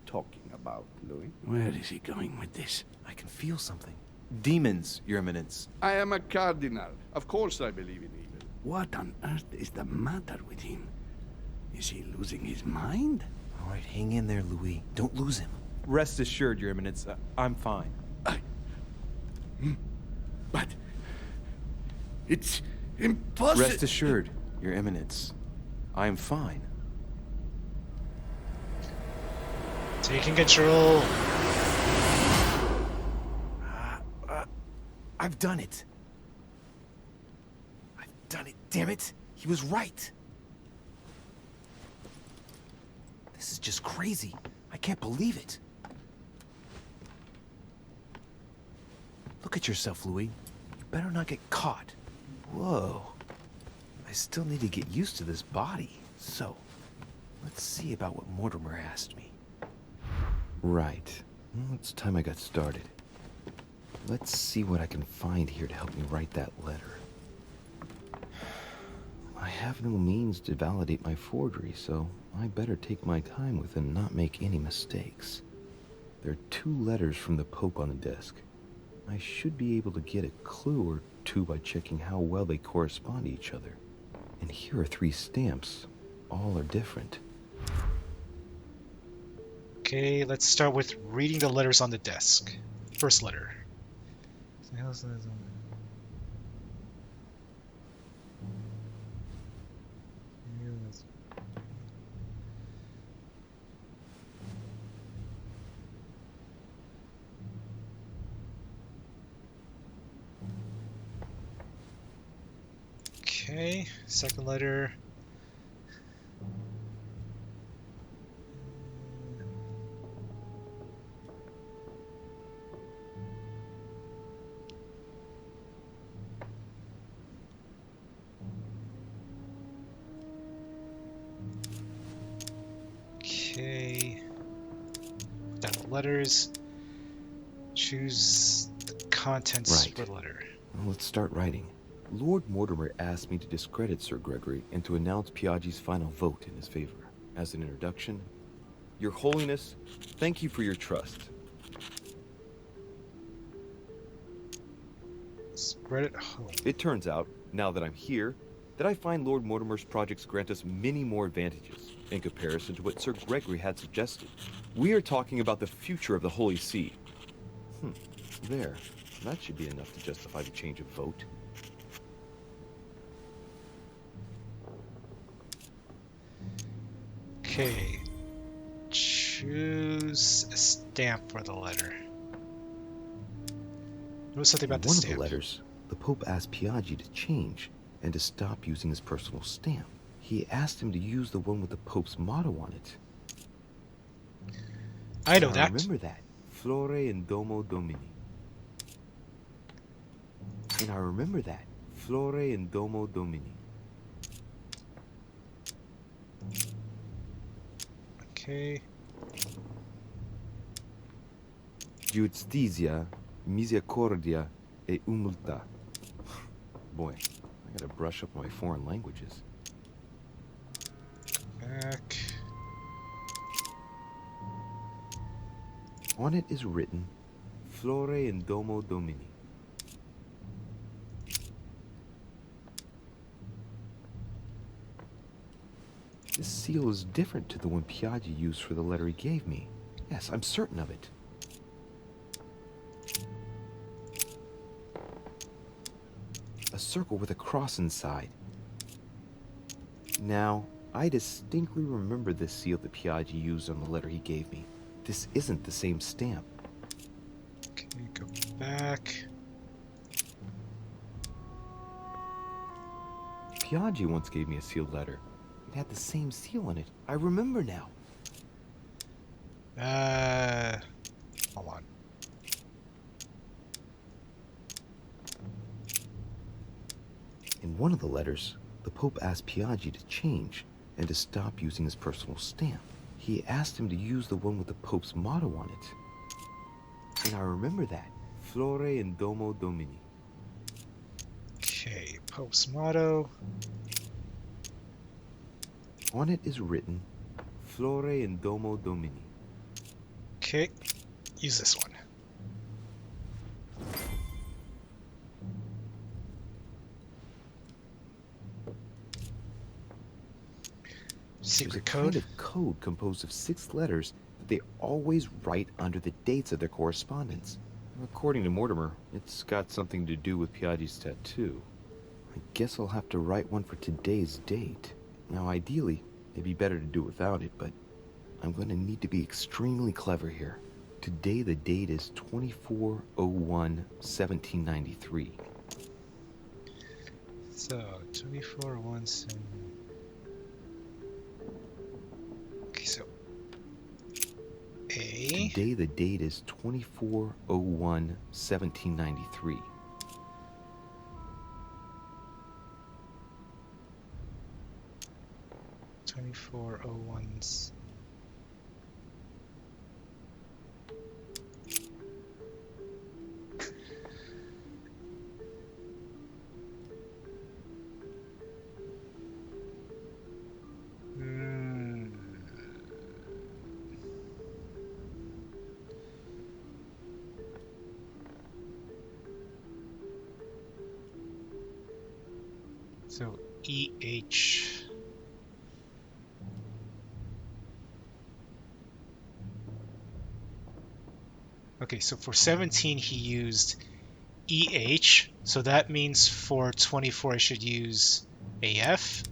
talking about, Louis? Where is he going with this?
I can feel something. Demons, Your Eminence.
I am a cardinal. Of course I believe in evil. What on earth is the matter with him? Is he losing his mind?
All right, hang in there, Louis. Don't lose him.
Rest assured, Your Eminence, I'm fine.
But it's impossible.
Rest assured, Your Eminence. I am fine.
Taking control.
I've done it. I've done it, damn it. He was right. This is just crazy. I can't believe it.
Look at yourself, Louis. You better not get caught. Whoa. I still need to get used to this body. So, let's see about what Mortimer asked me. Right. Well, it's time I got started. Let's see what I can find here to help me write that letter. I have no means to validate my forgery, so I better take my time with it and not make any mistakes. There are 2 letters from the Pope on the desk. I should be able to get a clue or 2 by checking how well they correspond to each other. And here are 3 stamps. All are different.
Okay, let's start with reading the letters on the desk. First letter. Okay, second letter. Okay. Down the letters. Choose the contents
Right.
for the letter.
Well, let's start writing. Lord Mortimer asked me to discredit Sir Gregory and to announce Piaggi's final vote in his favor. As an introduction, Your Holiness, thank you for your trust.
Spread it home.
It turns out, now that I'm here, that I find Lord Mortimer's projects grant us many more advantages in comparison to what Sir Gregory had suggested. We are talking about the future of the Holy See.
There. That should be enough to justify the change of vote.
Okay. Choose a stamp for the letter. Notice something about
In
the
one
stamp.
of the letters, the Pope asked Piaggi to change and to stop using his personal stamp. He asked him to use the one with the Pope's motto on it.
I know
I
that.
remember that. Flore in Domo Domini. And I remember that. Flore in Domo Domini.
Okay.
Giustizia, misericordia e humiltà. Boy, I gotta brush up on my foreign languages.
Back.
On it is written, Flore in Domo Domini. This seal is different to the one Piaggi used for the letter he gave me. Yes, I'm certain of it. A circle with a cross inside. Now, I distinctly remember this seal that Piaggi used on the letter he gave me. This isn't the same stamp.
Okay, go back.
Piaggi once gave me a sealed letter. It had the same seal on it. I remember now.
Hold on.
In one of the letters, the Pope asked Piaggi to change and to stop using his personal stamp. He asked him to use the one with the Pope's motto on it. And I remember that. Flore in Domo Domini.
Okay, Pope's motto.
On it is written, Flore in Domo Domini.
Okay, use this one. Secret
There's a
code.
kind of code composed of 6 letters that they always write under the dates of their correspondence. According to Mortimer, it's got something to do with Piaggi's tattoo. I guess I'll have to write one for today's date. Now, ideally, it'd be better to do without it, but I'm going to need to be extremely clever here. Today, the date is 24/01/1793.
So, 24/1/7. Okay, so Okay.
Today the date is 24/01/1793.
2401s. So EH. Okay, so for 17 he used EH, so that means for 24 I should use AF.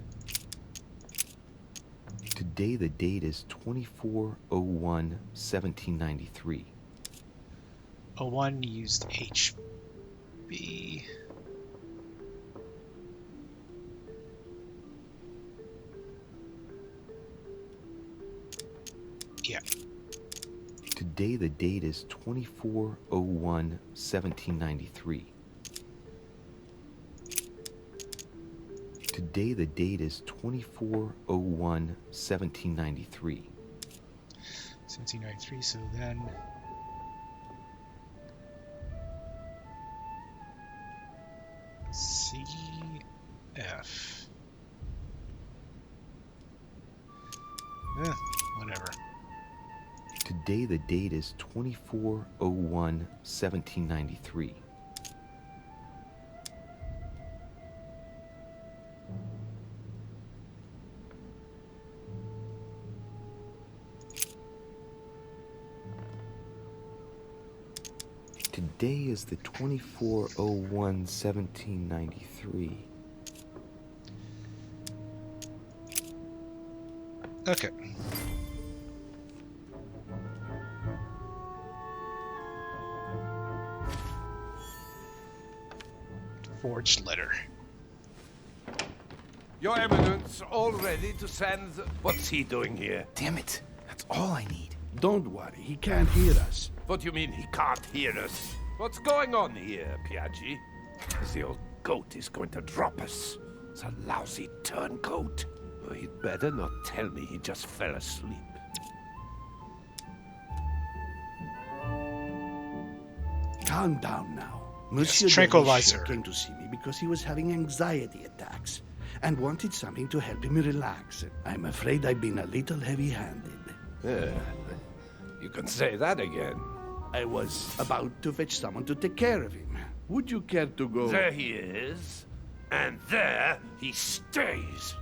Today the date is 24/01/1793.
01 used HB. Yeah.
Today the date is 24/01/1793. Today the date is 24/01/1793.
1793, so then CF. Whatever.
Today the date is 24/01/1793. Today is the 24/01/1793.
Okay. Forged letter.
Your Eminence, all ready to send... What's he doing here?
Damn it. That's all I need.
Don't worry, he can't hear us. What do you mean he can't hear us? What's going on here, Piaggi? The old goat is going to drop us. It's a lousy turncoat. Oh, he'd better not tell me he just fell asleep.
Calm down now.
Yes,
Monsieur
tranquilizer.
came to see me because he was having anxiety attacks and wanted something to help him relax. I'm afraid I've been a little heavy-handed.
You can say that again.
I was about to fetch someone to take care of him. Would you care to go?
There he is, and there he stays.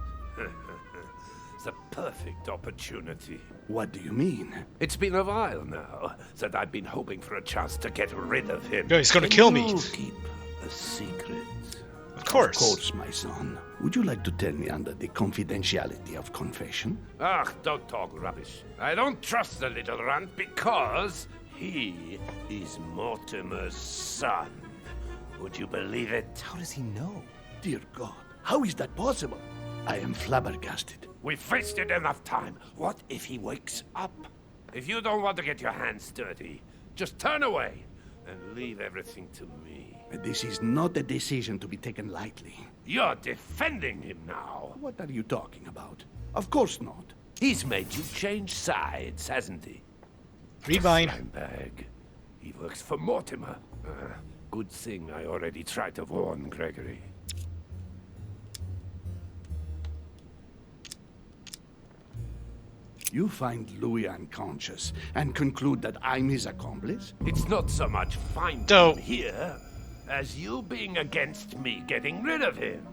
It's a perfect opportunity.
What do you mean?
It's been a while now that I've been hoping for a chance to get rid of him.
No, he's gonna
Can
kill me.
you keep a secret?
Of course.
Of course, my son. Would you like to tell me under the confidentiality of confession?
Ah, don't talk rubbish. I don't trust the little runt because he is Mortimer's son. Would you believe it?
How does he know?
Dear God, how is that possible? I am flabbergasted.
We've wasted enough time. What if he wakes up? If you don't want to get your hands dirty, just turn away and leave everything to me.
This is not a decision to be taken lightly.
You're defending him now.
What are you talking about? Of course not.
He's made you change sides, hasn't he?
Read mine.
Bag. He works for Mortimer. Good thing I already tried to warn Gregory.
You find Louis unconscious and conclude that I'm his accomplice?
It's not so much finding him here as you being against me getting rid of him.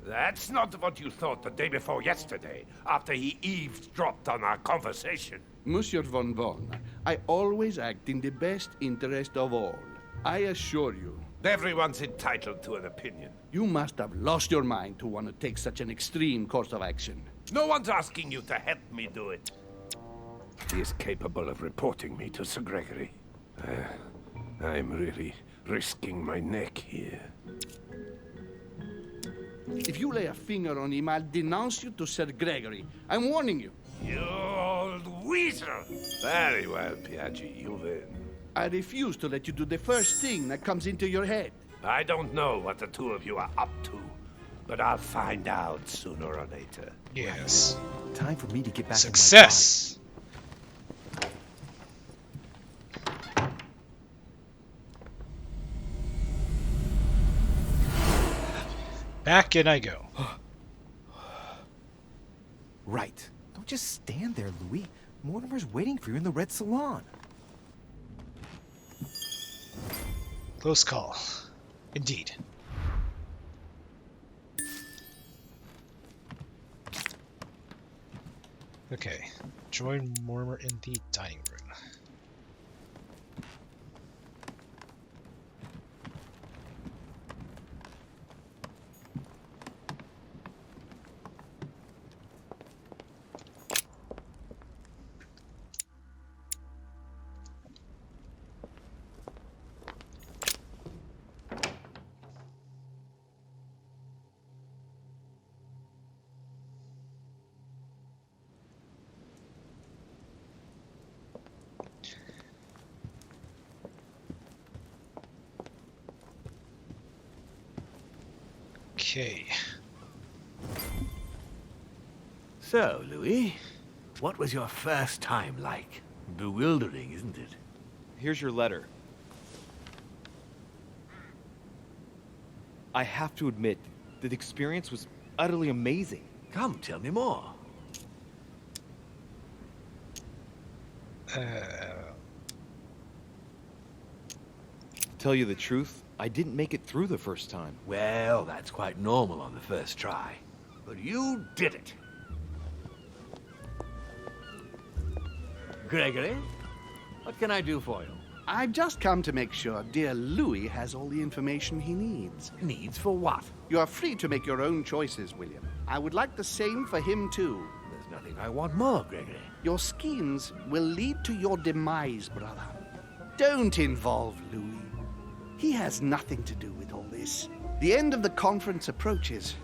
That's not what you thought the day before yesterday, after he eavesdropped on our conversation.
Monsieur von Von, I always act in the best interest of all. I assure you.
Everyone's entitled to an opinion.
You must have lost your mind to want to take such an extreme course of action.
No one's asking you to help me do it. He is capable of reporting me to Sir Gregory. I'm really risking my neck here.
If you lay a finger on him, I'll denounce you to Sir Gregory. I'm warning you.
You old
weasel!
Very well, Piaggi, you win. I refuse to let you do the first thing that comes into your head.
I don't know what the two of you are up to, but I'll find out sooner or later.
Yes.
Time for me to get back
Success! Back in I go.
Right. Don't just stand there, Louis. Mortimer's waiting for you in the red salon.
Close call. Indeed. Okay. Join Mortimer in the dining room. Okay.
So, Louis, what was your first time like? Bewildering, isn't it?
Here's your letter. I have to admit, the experience was utterly amazing.
Come, tell me more.
Tell you the truth, I didn't make it through the first time.
Well, that's quite normal on the first try. But you did it. Gregory, what can I do for you?
I've just come to make sure dear Louis has all the information he needs.
Needs for what?
You are free to make your own choices, William. I would like the same for him, too.
There's nothing I want more, Gregory.
Your schemes will lead to your demise, brother. Don't involve Louis. He has nothing to do with all this. The end of the conference approaches,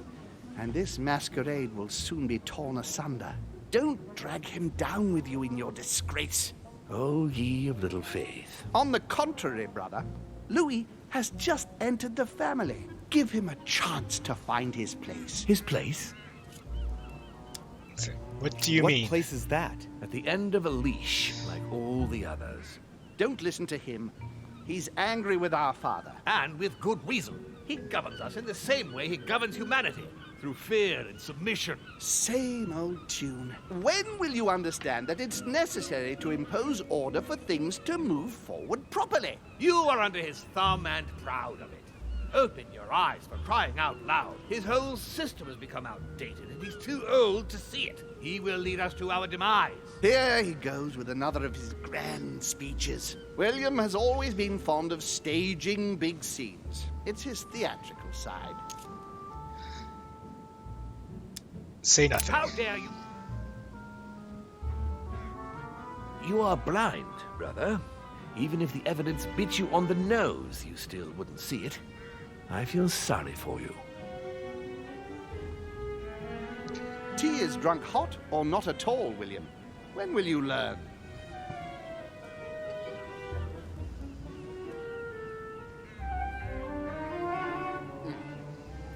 and this masquerade will soon be torn asunder. Don't drag him down with you in your disgrace.
Oh, ye of little faith.
On the contrary, brother, Louis has just entered the family. Give him a chance to find his place.
His place?
What do you mean?
What place is that?
At the end of a leash, like all the others.
Don't listen to him. He's angry with our father.
And with good reason. He governs us in the same way he governs humanity. Through fear and submission.
Same old tune. When will you understand that it's necessary to impose order for things to move forward properly?
You are under his thumb and proud of it. Open your eyes, for crying out loud. His whole system has become outdated, and he's too old to see it. He will lead us to our demise.
Here he goes with another of his grand speeches. William has always been fond of staging big scenes. It's his theatrical side.
Say nothing.
How dare you? You are blind, brother. Even if the evidence bit you on the nose, you still wouldn't see it. I feel sorry for you.
Tea is drunk hot or not at all, William. When will you learn?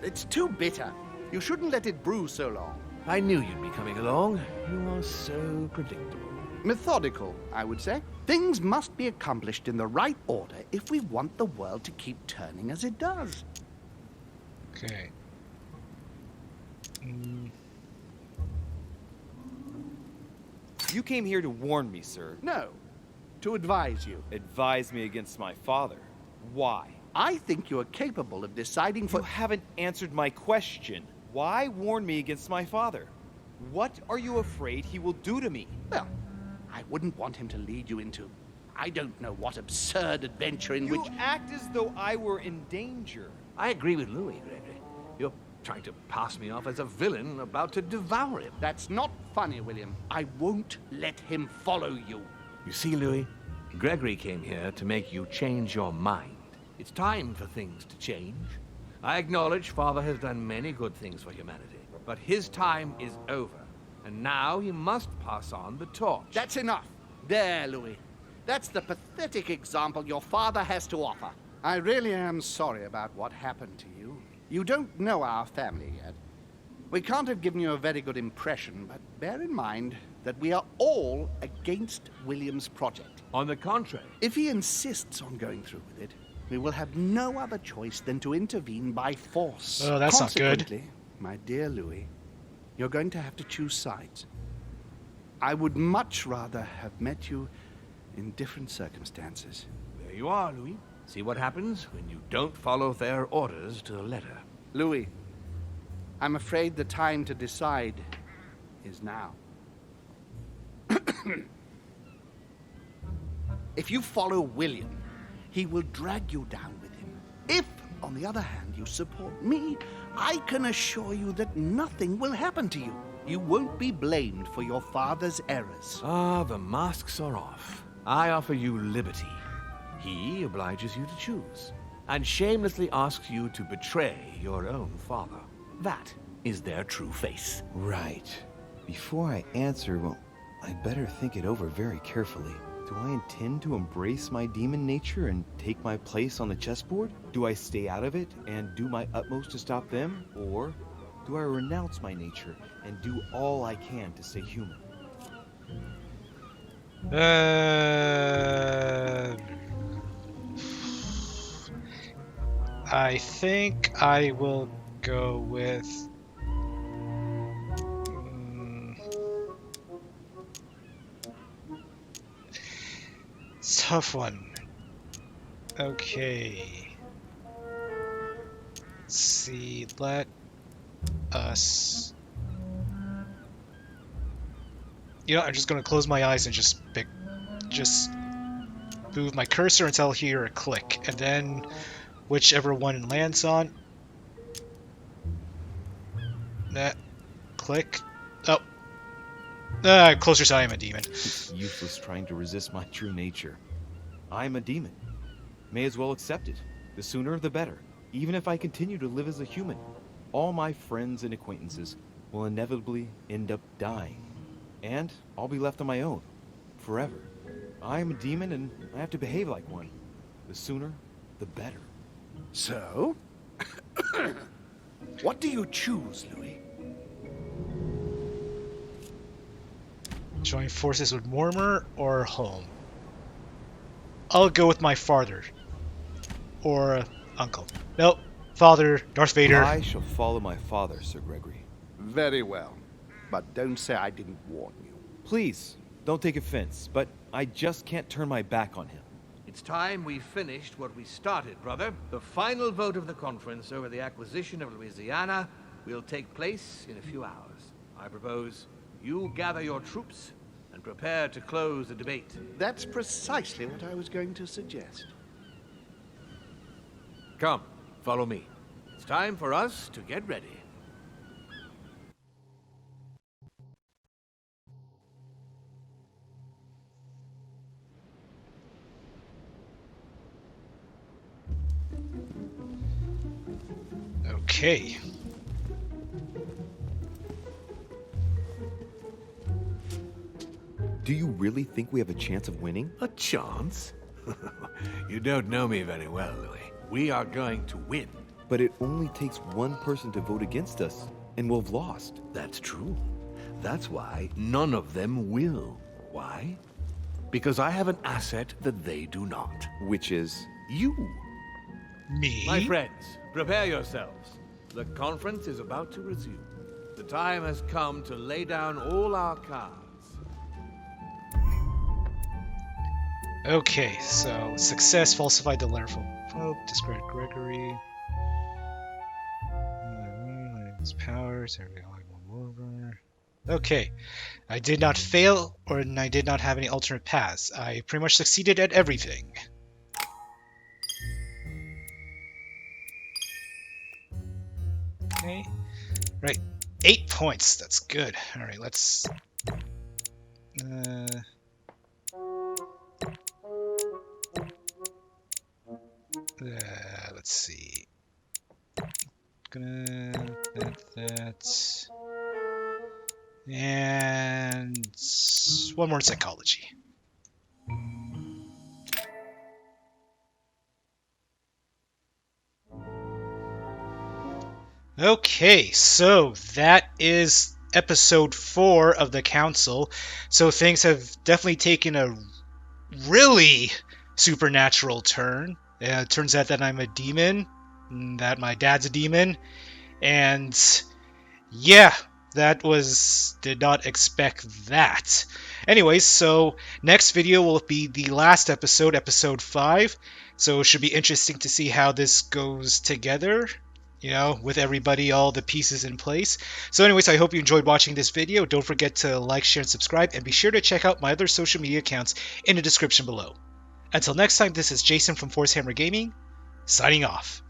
It's too bitter. You shouldn't let it brew so long.
I knew you'd be coming along. You are so predictable.
Methodical, I would say. Things must be accomplished in the right order if we want the world to keep turning as it does.
Okay.
You came here to warn me, sir.
No, to advise you.
Advise me against my father. Why?
I think you are capable of deciding for...
You haven't answered my question. Why warn me against my father? What are you afraid he will do to me?
Well, I wouldn't want him to lead you into... I don't know what absurd adventure in which...
You act as though I were in danger.
I agree with Louis, Gregory. You're trying to pass me off as a villain about to devour him.
That's not funny, William. I won't let him follow you.
You see, Louis, Gregory came here to make you change your mind. It's time for things to change. I acknowledge Father has done many good things for humanity, but his time is over,
and now he must pass on the torch.
That's enough. There, Louis. That's the pathetic example your father has to offer. I really am sorry about what happened to you. You don't know our family yet. We can't have given you a very good impression, but bear in mind that we are all against William's project.
On the contrary.
If he insists on going through with it, we will have no other choice than to intervene by force.
Oh, that's not good.
Consequently, my dear Louis, you're going to have to choose sides. I would much rather have met you in different circumstances.
There you are, Louis. See what happens when you don't follow their orders to the letter.
Louis, I'm afraid the time to decide is now. If you follow William, he will drag you down with him. If, on the other hand, you support me, I can assure you that nothing will happen to you. You won't be blamed for your father's errors.
Ah, the masks are off. I offer you liberty. He obliges you to choose, and shamelessly asks you to betray your own father. That is their true face.
Right. Before I answer, well, I'd better think it over very carefully. Do I intend to embrace my demon nature and take my place on the chessboard? Do I stay out of it and do my utmost to stop them? Or do I renounce my nature and do all I can to stay human?
I think I will go with... tough one. Okay. Let's see, let us... You know, I'm just gonna close my eyes and just move my cursor until I hear a click, and then whichever one it lands on. That click. Oh. Closer to I am a demon.
It's useless trying to resist my true nature. I'm a demon. May as well accept it. The sooner the better. Even if I continue to live as a human, all my friends and acquaintances will inevitably end up dying. And I'll be left on my own. Forever. I'm a demon and I have to behave like one. The sooner, the better.
So? What do you choose, Louis?
Join forces with Mortimer or home? I'll go with my father. Or uncle. Nope. Father, Darth Vader.
I shall follow my father, Sir Gregory.
Very well. But don't say I didn't warn you.
Please, don't take offense, but I just can't turn my back on him.
It's time we finished what we started, brother. The final vote of the conference over the acquisition of Louisiana will take place in a few hours. I propose you gather your troops and prepare to close the debate.
That's precisely what I was going to suggest.
Come, follow me. It's time for us to get ready.
Okay.
Do you really think we have a chance of winning?
A chance? You don't know me very well, Louis. We are going to win.
But it only takes one person to vote against us, and we'll have lost.
That's true. That's why none of them will. Why? Because I have an asset that they do not.
Which is?
You.
Me?
My friends, prepare yourselves. The conference is about to resume. The time has come to lay down all our cards.
Okay, so success, falsified the letter from Pope, discredit Gregory. His powers, okay, I did not fail, or I did not have any alternate paths. I pretty much succeeded at everything. Okay, right, 8 points. That's good. All right, let's. Let's see. Gonna that's And one more in psychology. Okay, so that is episode 4 of the Council. So things have definitely taken a really supernatural turn. It turns out that I'm a demon, that my dad's a demon, and yeah, did not expect that. Anyways, so next video will be the last episode, episode 5. So it should be interesting to see how this goes together, you know, with everybody, all the pieces in place. So anyways, I hope you enjoyed watching this video. Don't forget to like, share, and subscribe, and be sure to check out my other social media accounts in the description below. Until next time, this is Jason from Force Hammer Gaming, signing off.